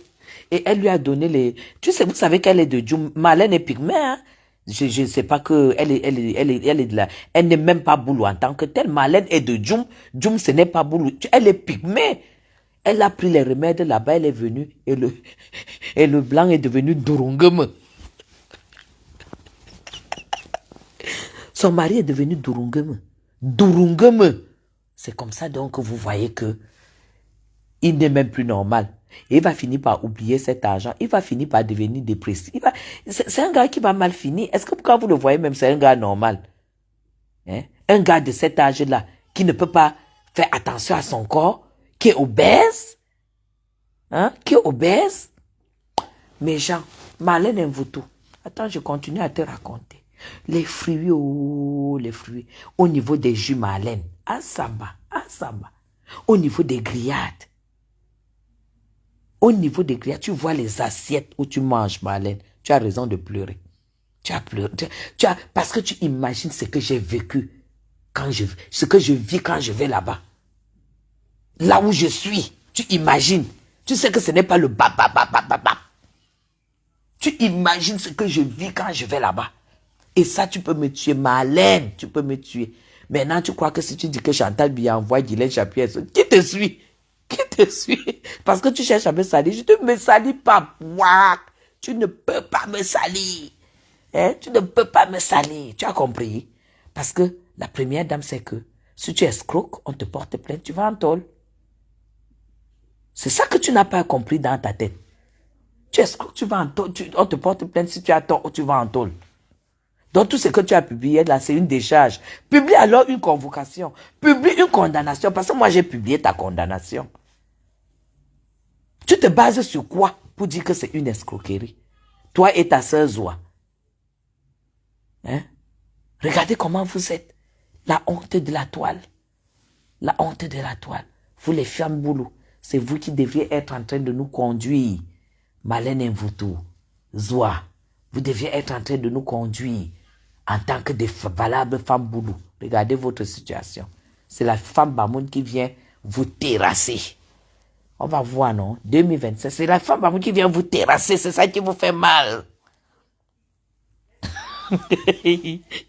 Et elle lui a donné les... Tu sais, vous savez qu'elle est de Djoum. Marlène est pygmée, hein? Je ne sais pas que elle est de la, elle n'est même pas Boulou en tant que telle. Marlène est de Djoum. Djoum, ce n'est pas Boulou. Elle est pygmée. Elle a pris les remèdes là-bas, elle est venue et le blanc est devenu Durungum. Son mari est devenu Durungum. Durungum. C'est comme ça donc que vous voyez que il n'est même plus normal. Et il va finir par oublier cet argent. Il va finir par devenir dépressif. C'est un gars qui va mal finir. Est-ce que quand vous le voyez même, c'est un gars normal? Hein? Un gars de cet âge-là qui ne peut pas faire attention à son corps, qui est obèse, hein? Qui est obèse. Mais Jean, Marlène Mvuto. Attends, je continue à te raconter. Les fruits, oh, les fruits. Au niveau des jus Marlène. Asamba. Au niveau des grillades. Au niveau des grillades, tu vois les assiettes où tu manges, Marlène. Tu as raison de pleurer. Tu as pleuré. Parce que tu imagines ce que j'ai vécu ce que je vis quand je vais là-bas. Là où je suis, tu imagines. Tu sais que ce n'est pas le bap. Tu imagines ce que je vis quand je vais là-bas. Et ça, tu peux me tuer, Marlène. Tu peux me tuer. Maintenant, tu crois que si tu dis que Chantal Biya envoie Guylaine Chapuis, qui te suit? Qui te suit? Parce que tu cherches à me salir. Je ne me salis pas. Ouah. Tu ne peux pas me salir. Hein? Tu ne peux pas me salir. Tu as compris? Parce que la première dame, c'est que si tu escroques, on te porte plainte, tu vas en tôle. C'est ça que tu n'as pas compris dans ta tête. Tu escroques, tu vas en tôle. On te porte plainte si tu as tort, tu vas en tôle. Donc tout ce que tu as publié là, c'est une décharge. Publie alors une convocation. Publie une condamnation. Parce que moi, j'ai publié ta condamnation. Tu te bases sur quoi pour dire que c'est une escroquerie? Toi et ta sœur Zoua. Hein? Regardez comment vous êtes. La honte de la toile. La honte de la toile. Vous les femmes boulot. C'est vous qui devriez être en train de nous conduire. Marlène Mvuto. Zoua. Vous deviez être en train de nous conduire en tant que des valables femmes boulot. Regardez votre situation. C'est la femme Bamoun qui vient vous terrasser. On va voir, non? 2025, c'est la femme Bamoun qui vient vous terrasser. C'est ça qui vous fait mal.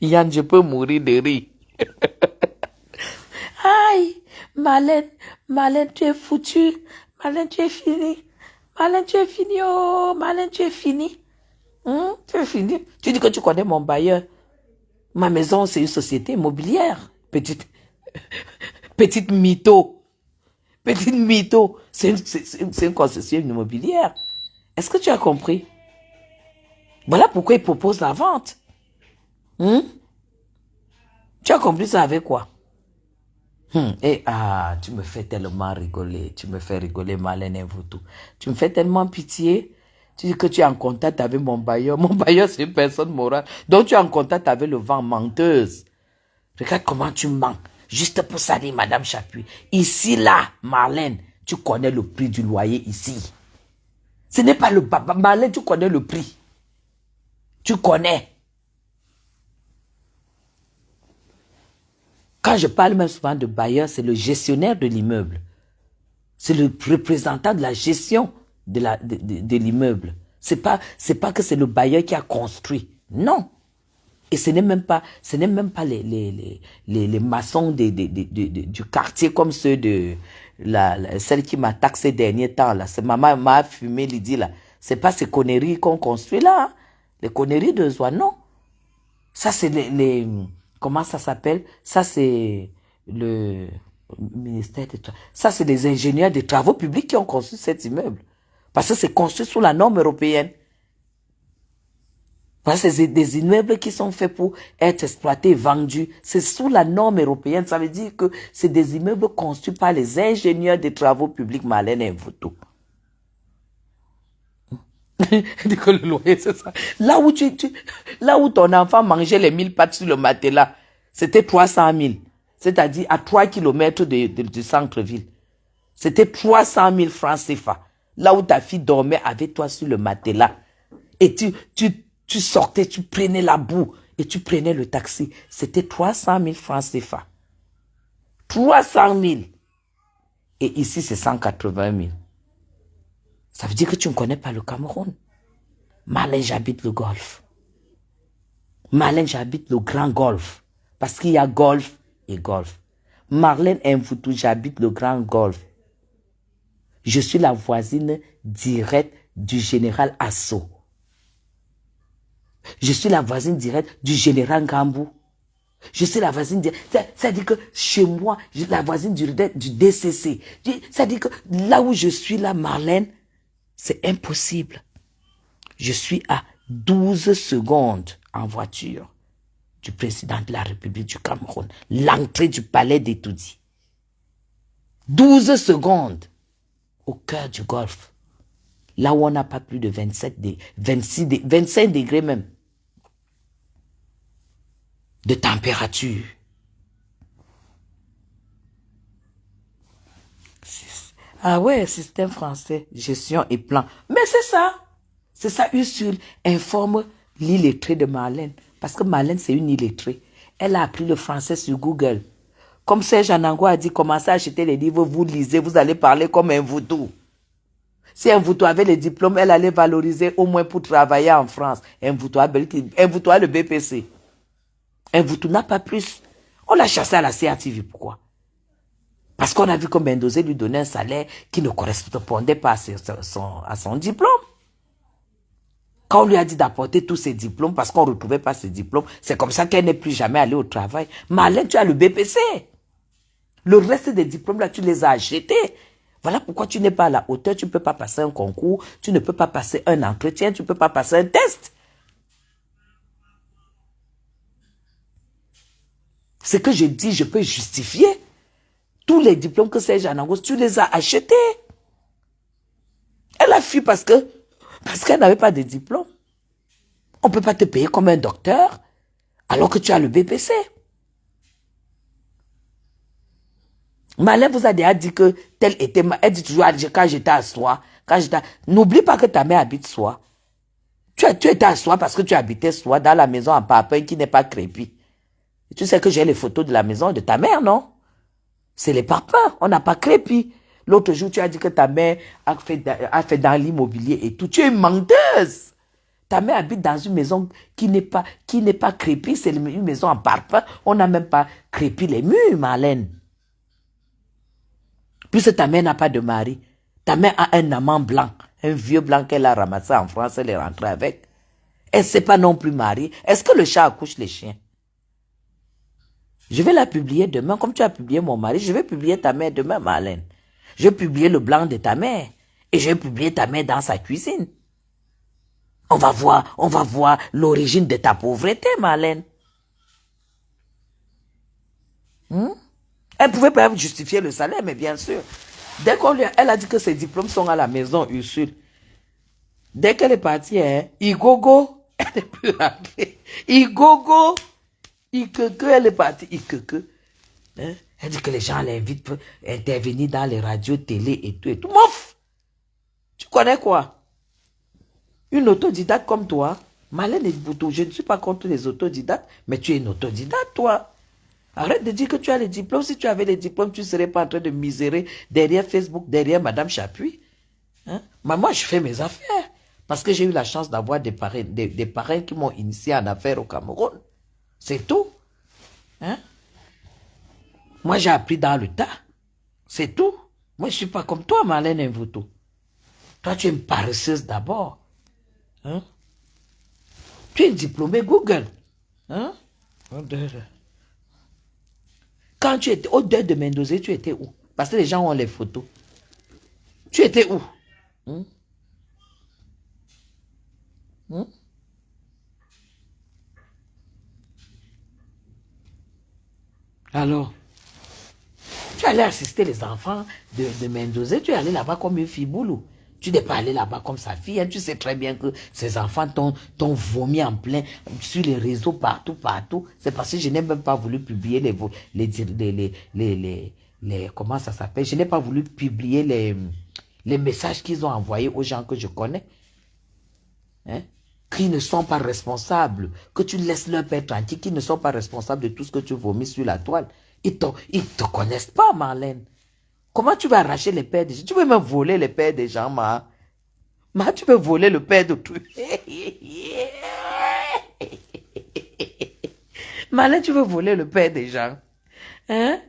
Yann, je peux mourir de rire. Aïe, Marlène, tu es foutu. Marlène, tu es fini. Marlène, tu es fini. Oh, Marlène, tu es fini. Tu es fini. Tu dis que tu connais mon bailleur. Ma maison, c'est une société immobilière. Petite mytho. Petite mytho. C'est une concession immobilière. Est-ce que tu as compris? Voilà pourquoi il propose la vente. Tu as compris ça avec quoi? Tu me fais tellement rigoler. Tu me fais rigoler, Marlène Mvuto. Tu me fais tellement pitié. Tu dis que tu es en contact avec mon bailleur. Mon bailleur, c'est une personne morale. Donc, tu es en contact avec le vent, menteuse. Regarde comment tu mens. Juste pour salir, Madame Chapuis. Ici, là, Marlène, tu connais le prix du loyer ici. Ce n'est pas le papa. Marlène, tu connais le prix. Tu connais. Quand je parle même souvent de bailleur, c'est le gestionnaire de l'immeuble. C'est le représentant de la gestion de l'immeuble. C'est pas que c'est le bailleur qui a construit. Non. Et ce n'est même pas les maçons du quartier comme ceux de celle qui m'a taxé ces derniers temps là. C'est maman m'a fumé l'idée là. C'est pas ces conneries qu'on construit là. Hein. Les conneries de Zoua, non. Ça c'est comment ça s'appelle? Ça c'est le ministère des Travaux. Ça c'est les ingénieurs des travaux publics qui ont construit cet immeuble. Parce que c'est construit sous la norme européenne. Parce que c'est des immeubles qui sont faits pour être exploités, vendus. C'est sous la norme européenne. Ça veut dire que c'est des immeubles construits par les ingénieurs des travaux publics Marlène Mvuto. Le loyer, c'est ça. Là où ton enfant mangeait les 1000 pattes sur le matelas, c'était 300 000. C'est-à-dire à 3 kilomètres du centre-ville. C'était 300 000 francs CFA. Là où ta fille dormait avec toi sur le matelas. Et tu sortais, tu prenais la boue et tu prenais le taxi. C'était 300 000 francs CFA. 300 000. Et ici, c'est 180 000. Ça veut dire que tu ne connais pas le Cameroun. Malais, j'habite le Golfe. Marlène, j'habite le Grand Golfe. Parce qu'il y a golf et golf. Marlène Mvoutou, j'habite le Grand Golfe. Je suis la voisine directe du général Asso. Je suis la voisine directe du général Gambou. Je suis la voisine directe. C'est-à-dire que chez moi, je suis la voisine du DCC. C'est-à-dire que là où je suis, là, Marlène, c'est impossible. Je suis à 12 secondes en voiture du président de la République du Cameroun. L'entrée du palais d'Etoudi. 12 secondes au cœur du Golfe. Là où on n'a pas plus de 25 degrés même de température. Ah ouais, système français, gestion et plan. Mais c'est ça. C'est ça, Ursule informe l'illettrée de Marlène. Parce que Marlène, c'est une illettrée. Elle a appris le français sur Google. Comme Serge Anango a dit, commencez à acheter les livres, vous lisez, vous allez parler comme un Mvoutou. Si un Mvoutou avait les diplômes, elle allait valoriser au moins pour travailler en France. Un Mvoutou a le BPC. Un Mvoutou n'a pas plus. On l'a chassé à la CATV. Pourquoi? Parce qu'on a vu que Mendozé lui donnait un salaire qui ne correspondait pas à son diplôme. Quand on lui a dit d'apporter tous ses diplômes, parce qu'on ne retrouvait pas ses diplômes, c'est comme ça qu'elle n'est plus jamais allée au travail. Marlène, tu as le BPC. Le reste des diplômes, là, tu les as achetés. Voilà pourquoi tu n'es pas à la hauteur, tu ne peux pas passer un concours, tu ne peux pas passer un entretien, tu ne peux pas passer un test. Ce que je dis, je peux justifier. Tous les diplômes que Serge Anangos, tu les as achetés. Elle a fui parce qu'elle n'avait pas de diplôme. On ne peut pas te payer comme un docteur alors que tu as le BPC. Marlène vous a déjà dit que tel était... Elle dit toujours, quand j'étais à Soie, n'oublie pas que ta mère habite Soie. Tu étais à Soie parce que tu habitais Soie dans la maison en papier qui n'est pas crépie. Et tu sais que j'ai les photos de la maison de ta mère, non? C'est les parpaings, on n'a pas crépi. L'autre jour, tu as dit que ta mère a fait dans l'immobilier et tout. Tu es une menteuse. Ta mère habite dans une maison qui n'est pas crépie, c'est une maison en parpaing. On n'a même pas crépi les murs, Marlène. Puisque ta mère n'a pas de mari. Ta mère a un amant blanc, un vieux blanc qu'elle a ramassé en France, elle est rentrée avec. Elle ne s'est pas non plus mariée. Est-ce que le chat accouche les chiens? Je vais la publier demain, comme tu as publié mon mari, je vais publier ta mère demain, Marlène. Je vais publier le blanc de ta mère. Et je vais publier ta mère dans sa cuisine. On va voir l'origine de ta pauvreté, Marlène. Elle ne pouvait pas justifier le salaire, mais bien sûr. Dès elle a dit que ses diplômes sont à la maison, Ursule. Dès qu'elle est partie, Igogo, elle n'est plus rentrée. Igogo, Ikeke, elle est partie. Ikeke. Elle dit que les gens l'invitent pour intervenir dans les radios, télé et tout et tout. Mouf! Tu connais quoi? Une autodidacte comme toi, Marlène Mvoutou, je ne suis pas contre les autodidactes, mais tu es une autodidacte, toi. Arrête de dire que tu as les diplômes. Si tu avais les diplômes, tu ne serais pas en train de misérer derrière Facebook, derrière Madame Chapuis. Mais moi, je fais mes affaires. Parce que j'ai eu la chance d'avoir des parrains qui m'ont initié en affaires au Cameroun. C'est tout. Moi, j'ai appris dans le tas. C'est tout. Moi, je ne suis pas comme toi, Marlène Mvoutou. Toi, tu es une paresseuse d'abord. Tu es diplômée Google. Quand tu étais au deuil de Mendozé, tu étais où? Parce que les gens ont les photos. Tu étais où? Alors, tu allais assister les enfants de Mendozé, tu es allé là-bas comme une fille boulou. Tu n'es pas allé là-bas comme sa fille. Tu sais très bien que ces enfants t'ont vomi en plein sur les réseaux partout. C'est parce que je n'ai même pas voulu publier comment ça s'appelle? Je n'ai pas voulu publier les messages qu'ils ont envoyés aux gens que je connais. Qui ne sont pas responsables. Que tu laisses leur père tranquille, qui ne sont pas responsables de tout ce que tu vomis sur la toile. Ils te connaissent pas, Marlène. Comment tu vas arracher les pères des gens? Tu veux même voler les pères des gens, tu peux voler le père de tout. Malin, tu veux voler le père des gens. Hein?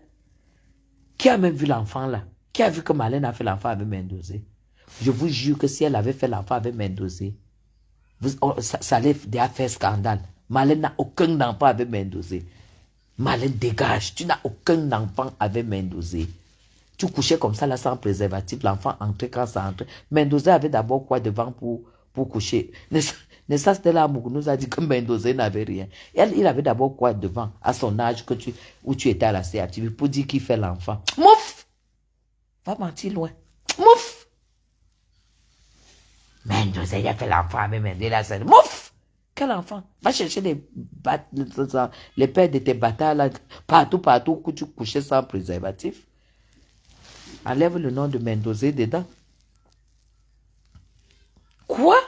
Qui a même vu l'enfant là? Qui a vu que Malin a fait l'enfant avec Mendozé? Je vous jure que si elle avait fait l'enfant avec Mendozé, ça allait déjà faire scandale. Malin n'a aucun enfant avec Mendozé. Malin, dégage. Tu n'as aucun enfant avec Mendozé. Tu couchais comme ça là sans préservatif. L'enfant entrait quand ça entrait. Mendozé avait d'abord quoi devant pour coucher? Nessa Stella Amougou nous a dit que Mendozé n'avait rien. Il avait d'abord quoi devant à son âge où tu étais à la CATV pour dire qu'il fait l'enfant. Mouf! Va mentir loin. Mouf! Mendozé, il a fait l'enfant avec Mendozé. Mouf! Quel enfant? Va chercher les pères de tes bâtards là, partout où tu couchais sans préservatif. Enlève le nom de Mendozé dedans. Quoi?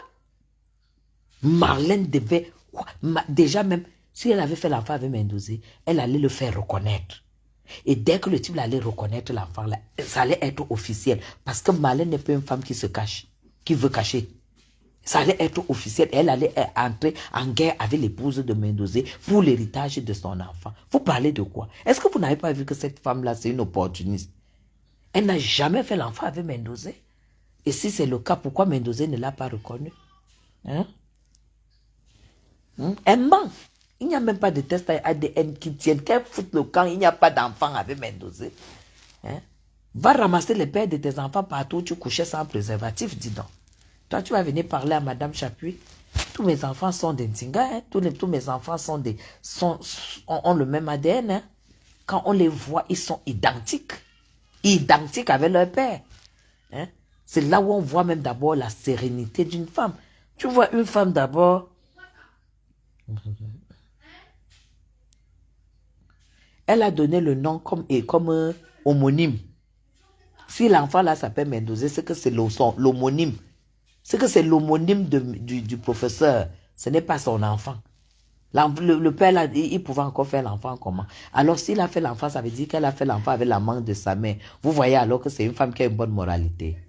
Marlène devait... Quoi? Déjà même, si elle avait fait l'enfant avec Mendozé, elle allait le faire reconnaître. Et dès que le type allait reconnaître l'enfant, là, ça allait être officiel. Parce que Marlène n'est pas une femme qui se cache, qui veut cacher. Ça allait être officiel. Elle allait entrer en guerre avec l'épouse de Mendozé pour l'héritage de son enfant. Vous parlez de quoi? Est-ce que vous n'avez pas vu que cette femme-là, c'est une opportuniste? Elle n'a jamais fait l'enfant avec Mendozé. Et si c'est le cas, pourquoi Mendozé ne l'a pas reconnu? Hein? Elle ment. Il n'y a même pas de test ADN qui tienne. Qu'elle fout le camp, il n'y a pas d'enfant avec Mendozé. Hein? Va ramasser les pères de tes enfants partout où tu couchais sans préservatif, dis donc. Toi, tu vas venir parler à Madame Chapuis. Tous mes enfants sont des Ntinga. Hein? Tous mes enfants ont le même ADN. Hein? Quand on les voit, ils sont identiques. Identiques avec leur père. Hein? C'est là où on voit même d'abord la sérénité d'une femme. Tu vois une femme d'abord. Elle a donné le nom comme homonyme. Si l'enfant là s'appelle Mendozé, c'est que c'est l'homonyme. C'est que c'est l'homonyme du professeur. Ce n'est pas son enfant. Le père, là, il pouvait encore faire l'enfant comment? Alors, s'il a fait l'enfant, ça veut dire qu'elle a fait l'enfant avec la main de sa mère. Vous voyez alors que c'est une femme qui a une bonne moralité.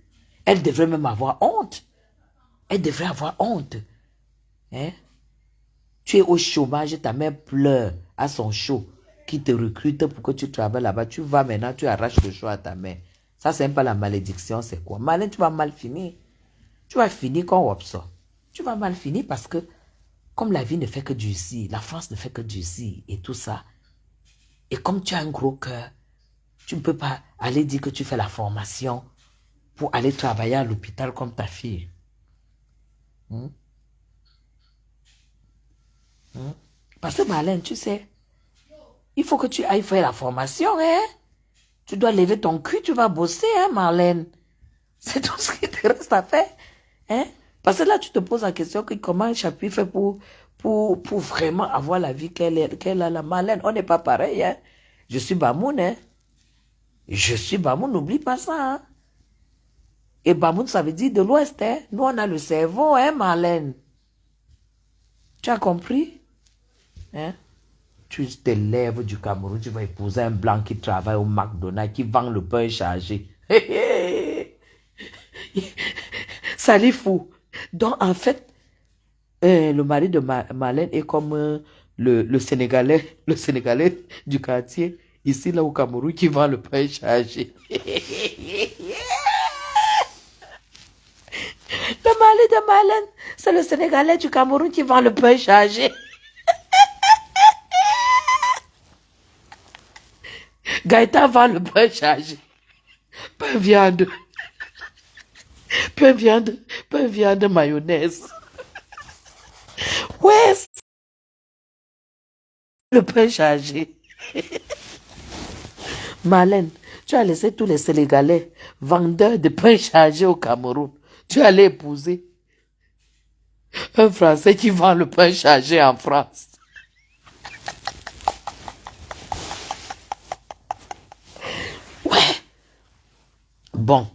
Elle devrait même avoir honte. Elle devrait avoir honte. Hein? Tu es au chômage, ta mère pleure à son show qui te recrute pour que tu travailles là-bas. Tu vas maintenant, tu arraches le show à ta mère. Ça, c'est pas la malédiction, c'est quoi? Malin, tu vas mal finir. Tu vas finir comme Wopso. Tu vas mal finir parce que, comme la vie ne fait que durcir, la France ne fait que durcir et tout ça. Et comme tu as un gros cœur, tu ne peux pas aller dire que tu fais la formation pour aller travailler à l'hôpital comme ta fille. Parce que Marlène, tu sais, il faut que tu ailles faire la formation, hein. Tu dois lever ton cul, tu vas bosser, hein, Marlène. C'est tout ce qui te reste à faire, hein. Parce que là, tu te poses la question que comment Chapuis fait pour vraiment avoir la vie qu'elle a, la Marlène. On n'est pas pareil, hein. Je suis Bamoun, hein. Je suis Bamoun, n'oublie pas ça, hein. Et Bamoun, ça veut dire de l'Ouest, hein. Nous, on a le cerveau, hein, Marlène. Tu as compris? Hein? Tu te lèves du Cameroun, tu vas épouser un blanc qui travaille au McDonald's, qui vend le pain chargé. Ça les fout. Donc, en fait, le mari de Marlène est comme le Sénégalais du quartier, ici, là, au Cameroun, qui vend le pain chargé. Le mari de Marlène, c'est le Sénégalais du Cameroun qui vend le pain chargé. Gaëtan vend le pain chargé. Pain viande. Pain viande mayonnaise. Ouais, le pain chargé. Marlène, tu as laissé tous les Sénégalais vendeurs de pain chargé au Cameroun. Tu allais épouser un Français qui vend le pain chargé en France. Ouais. Bon,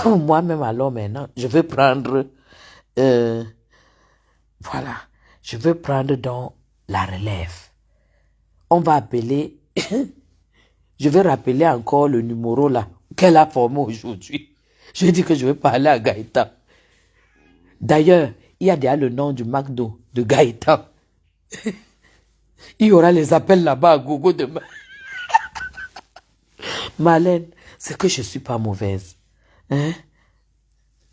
moi-même alors maintenant, je vais prendre, voilà, je vais prendre donc la relève. On va appeler, je vais rappeler encore le numéro là qu'elle a formé aujourd'hui. Je dis que je vais parler à Gaëtan. D'ailleurs, il y a déjà le nom du McDo de Gaëtan. Il y aura les appels là-bas à gogo demain. Marlène, c'est que je suis pas mauvaise. Hein?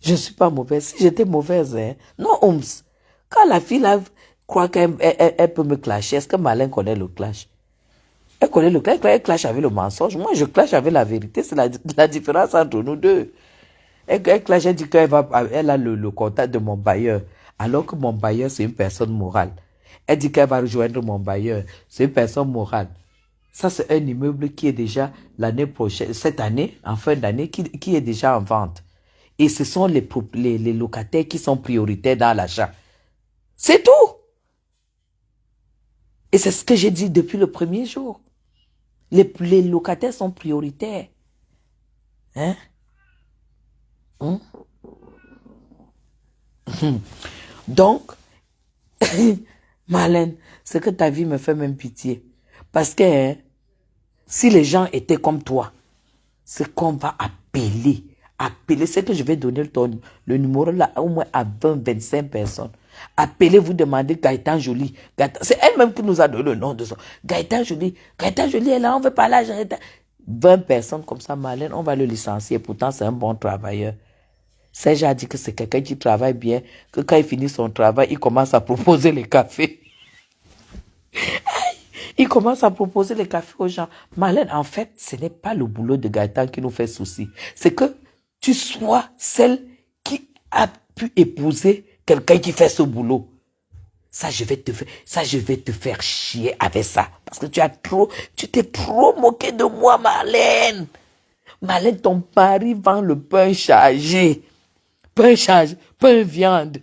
Je suis pas mauvaise. Si j'étais mauvaise, hein? Non, Holmes. Quand la fille là croit qu'elle peut me clasher, est-ce que Marlène connaît le clash? Elle connaît le clash, elle clash avec le mensonge. Moi, je clash avec la vérité. C'est la différence entre nous deux. Elle clash, elle dit elle a le contact de mon bailleur. Alors que mon bailleur, c'est une personne morale. Elle dit qu'elle va rejoindre mon bailleur. C'est une personne morale. Ça, c'est un immeuble qui est déjà l'année prochaine, cette année, en fin d'année, qui est déjà en vente. Et ce sont les locataires qui sont prioritaires dans l'achat. C'est tout. Et c'est ce que j'ai dit depuis le premier jour. Les locataires sont prioritaires. Hein? Hum? Donc, Marlène, ce que ta vie me fait même pitié. Parce que hein, si les gens étaient comme toi, c'est qu'on va appeler. C'est que je vais donner le numéro là au moins à 20-25 personnes. Appelez, vous demandez Gaëtan Joly. C'est elle-même qui nous a donné le nom de ça. Gaëtan Joly. Gaëtan Joly est là, on veut parler à Gaëtan. 20 personnes comme ça, Marlène, on va le licencier. Pourtant, c'est un bon travailleur. Serge a dit que c'est quelqu'un qui travaille bien, que quand il finit son travail, il commence à proposer les cafés. Il commence à proposer les cafés aux gens. Marlène, en fait, ce n'est pas le boulot de Gaëtan qui nous fait souci. C'est que tu sois celle qui a pu épouser quelqu'un qui fait ce boulot. Ça, je vais te faire chier avec ça. Parce que tu t'es trop moqué de moi, Marlène. Marlène, ton mari vend le pain chargé. Pain chargé, pain viande.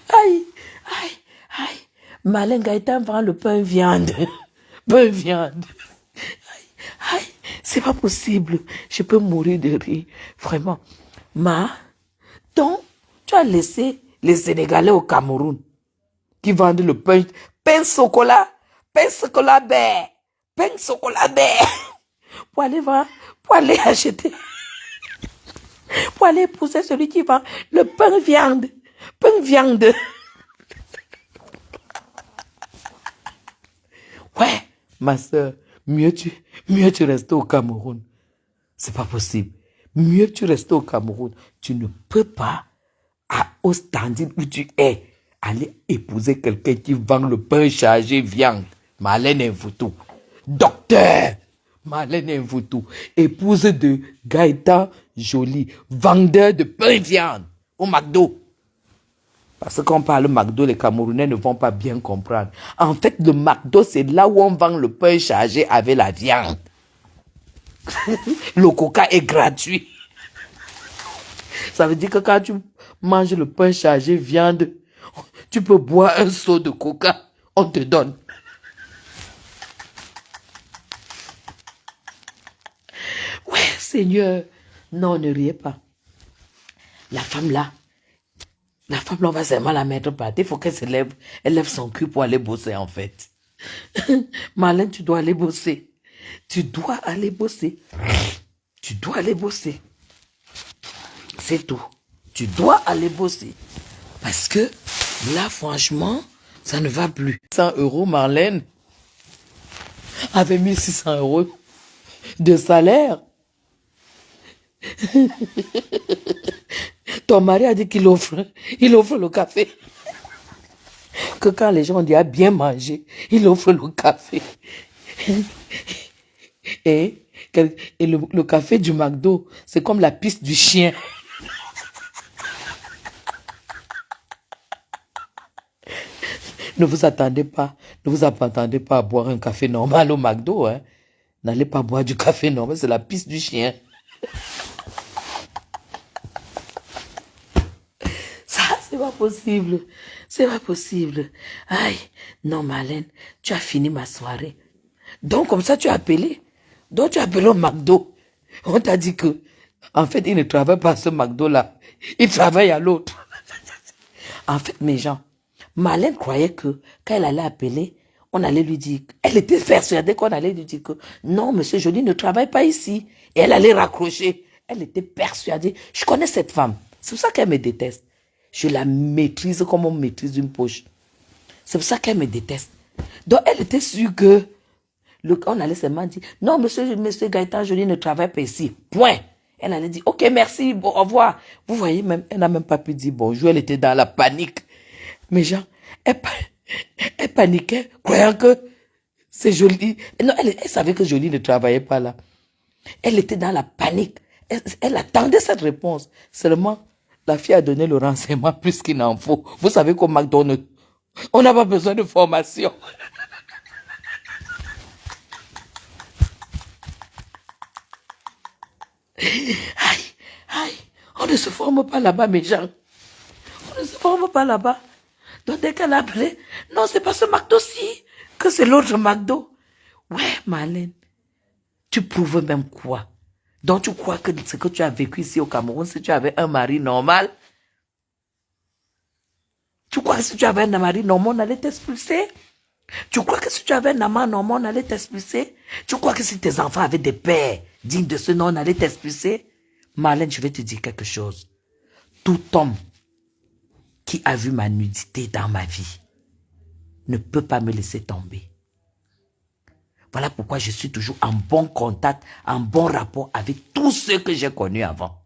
Aïe, aïe, aïe. Marlène Gaëtan vend le pain viande. Pain viande. Aïe, aïe, c'est pas possible. Je peux mourir de rire. Vraiment. Donc, tu as laissé les Sénégalais au Cameroun qui vendent le pain chocolat beurre, pain chocolat beurre, pour aller acheter, pour aller épouser celui qui vend le pain viande. Ouais, ma soeur, mieux tu restes au Cameroun. C'est pas possible. Mieux tu restes au Cameroun. Tu ne peux pas, au standing où tu es, aller épouser quelqu'un qui vend le pain chargé viande. Marlène Mvoutou. Docteur Marlène Mvoutou. Épouse de Gaëtan Joly. Vendeur de pain viande au McDo. Parce qu'on parle McDo, les Camerounais ne vont pas bien comprendre. En fait, le McDo, c'est là où on vend le pain chargé avec la viande. Le coca est gratuit. Ça veut dire que quand tu manges le pain chargé viande, tu peux boire un seau de coca. On te donne. Ouais, Seigneur. Non, ne riez pas. La femme là, on va seulement la mettre par terre. Il faut qu'elle se lève. Elle lève son cul pour aller bosser, en fait. Marlène, tu dois aller bosser. Tu dois aller bosser. C'est tout. Tu dois aller bosser. Parce que là, franchement, ça ne va plus. 100 €, Marlène avait 1600 € de salaire. Ton mari a dit qu'il offre le café. Que quand les gens disent bien manger, il offre le café. Et le café du McDo, c'est comme la piste du chien. Ne vous attendez pas à boire un café normal au McDo. Hein. N'allez pas boire du café normal, c'est la piste du chien. Ça, c'est pas possible. C'est pas possible. Aïe, non, Marlène, tu as fini ma soirée. Donc, comme ça, tu as appelé. Donc, tu as appelé au McDo. On t'a dit que, en fait, il ne travaille pas à ce McDo-là. Il travaille à l'autre. En fait, mes gens, Marlène croyait que, quand elle allait appeler, on allait lui dire, elle était persuadée qu'on allait lui dire que, non, monsieur Joly ne travaille pas ici. Et elle allait raccrocher. Elle était persuadée. Je connais cette femme. C'est pour ça qu'elle me déteste. Je la maîtrise comme on maîtrise une poche. C'est pour ça qu'elle me déteste. Donc, elle était sûre que on allait seulement dire, non, monsieur Gaëtan Joly ne travaille pas ici. Point. Elle allait dire, ok, merci, bon, au revoir. Vous voyez, même, elle n'a même pas pu dire bonjour, elle était dans la panique. Mais genre, elle paniquait, croyant que c'est Joly. Non, elle savait que Joly ne travaillait pas là. Elle était dans la panique. Elle attendait cette réponse. Seulement, la fille a donné le renseignement plus qu'il n'en faut. Vous savez qu'au McDonald's, on n'a pas besoin de formation. Aïe, aïe, on ne se forme pas là-bas, mes gens. On ne se forme pas là-bas. Donc, dès qu'elle a appelé, non, c'est pas ce McDo-ci, que c'est l'autre McDo. Ouais, Marlène, tu prouves même quoi? Donc, tu crois que ce que tu as vécu ici au Cameroun, si tu avais un mari normal, tu crois que si tu avais un mari normal, on allait t'expulser? Tu crois que si tu avais un amant normal, on allait t'expulser? Tu crois que si tes enfants avaient des pères dignes de ce nom, on allait t'expulser? Marlène, je vais te dire quelque chose. Tout homme qui a vu ma nudité dans ma vie ne peut pas me laisser tomber. Voilà pourquoi je suis toujours en bon contact, en bon rapport avec tous ceux que j'ai connus avant.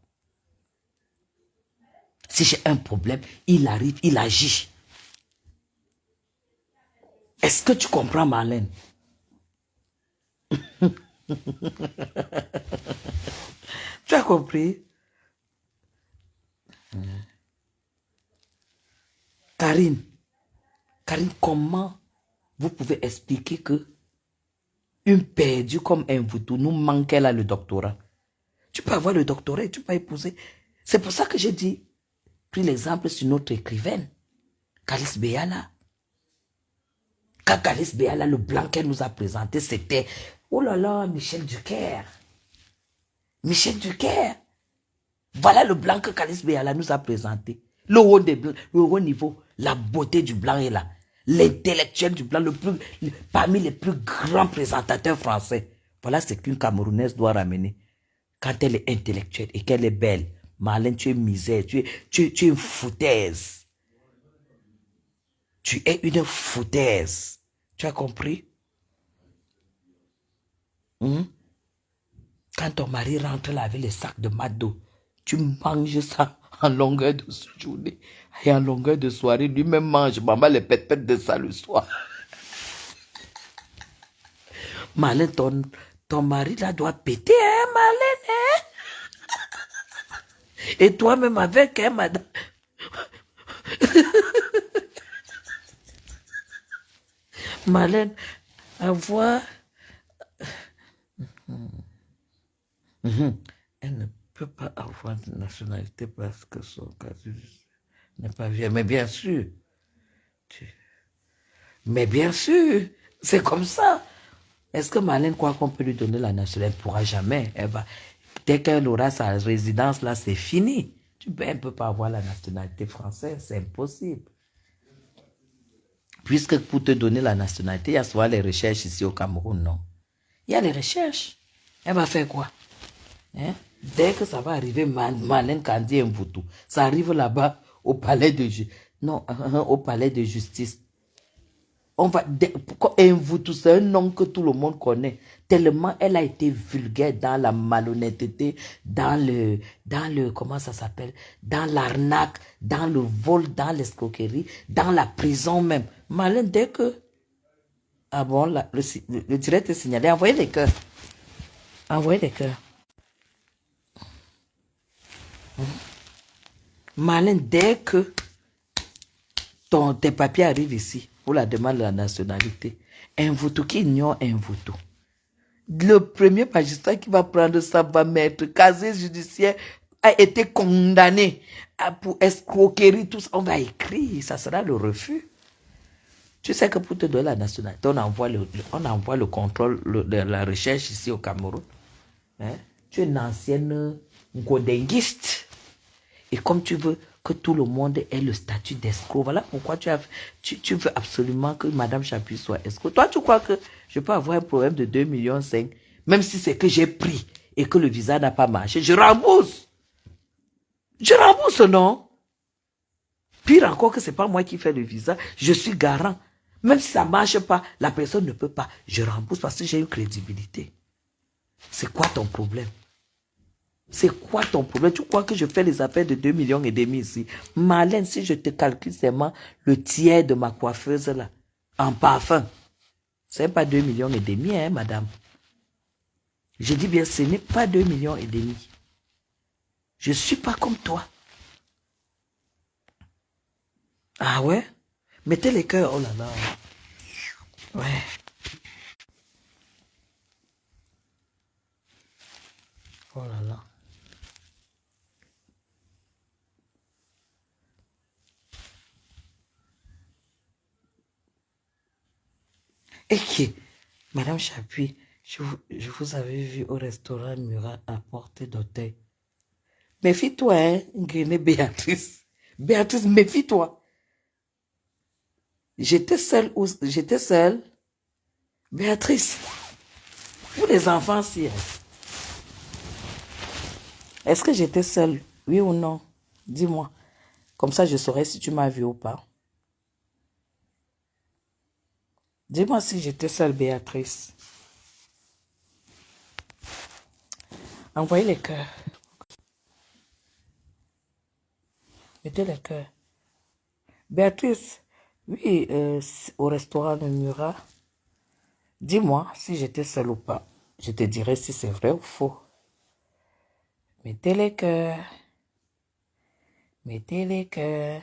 Si j'ai un problème, il arrive, il agit. Est-ce que tu comprends, Marlène? Tu as compris? Karine, comment vous pouvez expliquer que une perdue comme un vautour nous manquait là le doctorat? Tu peux avoir le doctorat et tu peux épouser. C'est pour ça que j'ai dit, pris l'exemple sur notre écrivaine, Calice Béala. Quand Calice Béala, le blanc qu'elle nous a présenté, c'était, oh là là, Michel Ducaire. Michel Ducaire. Voilà le blanc que Calice Béala nous a présenté. Le haut niveau, la beauté du blanc est là. L'intellectuel du blanc, parmi les plus grands présentateurs français. Voilà ce qu'une Camerounaise doit ramener. Quand elle est intellectuelle et qu'elle est belle, Marlène, tu es misère, tu es une foutaise. Tu es une foutaise. Tu as compris? Quand ton mari rentre là avec les sacs de McDo, tu manges ça en longueur de journée et en longueur de soirée. Lui-même mange, maman, les pètes de ça le soir. Marlène, ton mari là doit péter, hein, Marlène, hein? Et toi-même avec, hein, madame? Marlène, avoir... Elle ne peut pas avoir de nationalité parce que son casus n'est pas vieux. Mais bien sûr, c'est comme ça. Est-ce que Marlène croit qu'on peut lui donner la nationalité? Elle ne pourra jamais. Dès qu'elle aura sa résidence là, c'est fini. Elle ne peut pas avoir la nationalité française, c'est impossible. Puisque pour te donner la nationalité, il y a souvent les recherches ici au Cameroun, non? Il y a les recherches. Elle va faire quoi? Hein? Dès que ça va arriver, Marlène Kandi Mvoutou, ça arrive là-bas au palais de au palais de justice. Mvoutou, c'est un nom que tout le monde connaît. Tellement elle a été vulgaire dans la malhonnêteté, dans le comment ça s'appelle, dans l'arnaque, dans le vol, dans l'escroquerie, dans la prison même. Marlène, dès que ah bon, le direct est signalé, envoyez les cœurs. Envoyez les cœurs. Marlène, dès que tes papiers arrivent ici pour la demande de la nationalité, Mvoutou qui ignore Mvoutou, le premier magistrat qui va prendre ça va mettre casier judiciaire a été condamné pour escroquerie, tout ça. On va écrire, ça sera le refus. Tu sais que pour te donner la nationalité, on envoie le contrôle de la recherche ici au Cameroun. Hein? Tu es une ancienne godinguiste. Et comme tu veux que tout le monde ait le statut d'escroc, voilà pourquoi tu veux absolument que Madame Chapuis soit escroc. Toi, tu crois que je peux avoir un problème de 2,5 millions, même si c'est que j'ai pris et que le visa n'a pas marché, je rembourse. Je rembourse, non? Pire encore que ce n'est pas moi qui fais le visa, je suis garant. Même si ça ne marche pas, la personne ne peut pas. Je rembourse parce que j'ai une crédibilité. C'est quoi ton problème? C'est quoi ton problème? Tu crois que je fais les affaires de 2,5 millions ici? Marlène, si je te calcule seulement le tiers de ma coiffeuse là, en parfum, c'est pas 2,5 millions, hein, madame. Je dis bien, ce n'est pas 2,5 millions. Je ne suis pas comme toi. Ah ouais? Mettez les cœurs, oh là là. Ouais. Oh là là. Et qui? Madame Chapuis, je vous avais vu au restaurant Murat à Porte d'Auteuil. Méfie-toi, hein, Guinée Béatrice. Béatrice, méfie-toi. J'étais seule. J'étais seule. Béatrice, vous les enfants, si. Est-ce que j'étais seule? Oui ou non? Dis-moi. Comme ça, je saurais si tu m'as vu ou pas. Dis-moi si j'étais seule, Béatrice. Envoyez les cœurs. Mettez les cœurs. Béatrice, oui, au restaurant de Murat. Dis-moi si j'étais seule ou pas. Je te dirai si c'est vrai ou faux. Mettez les cœurs. Mettez les cœurs.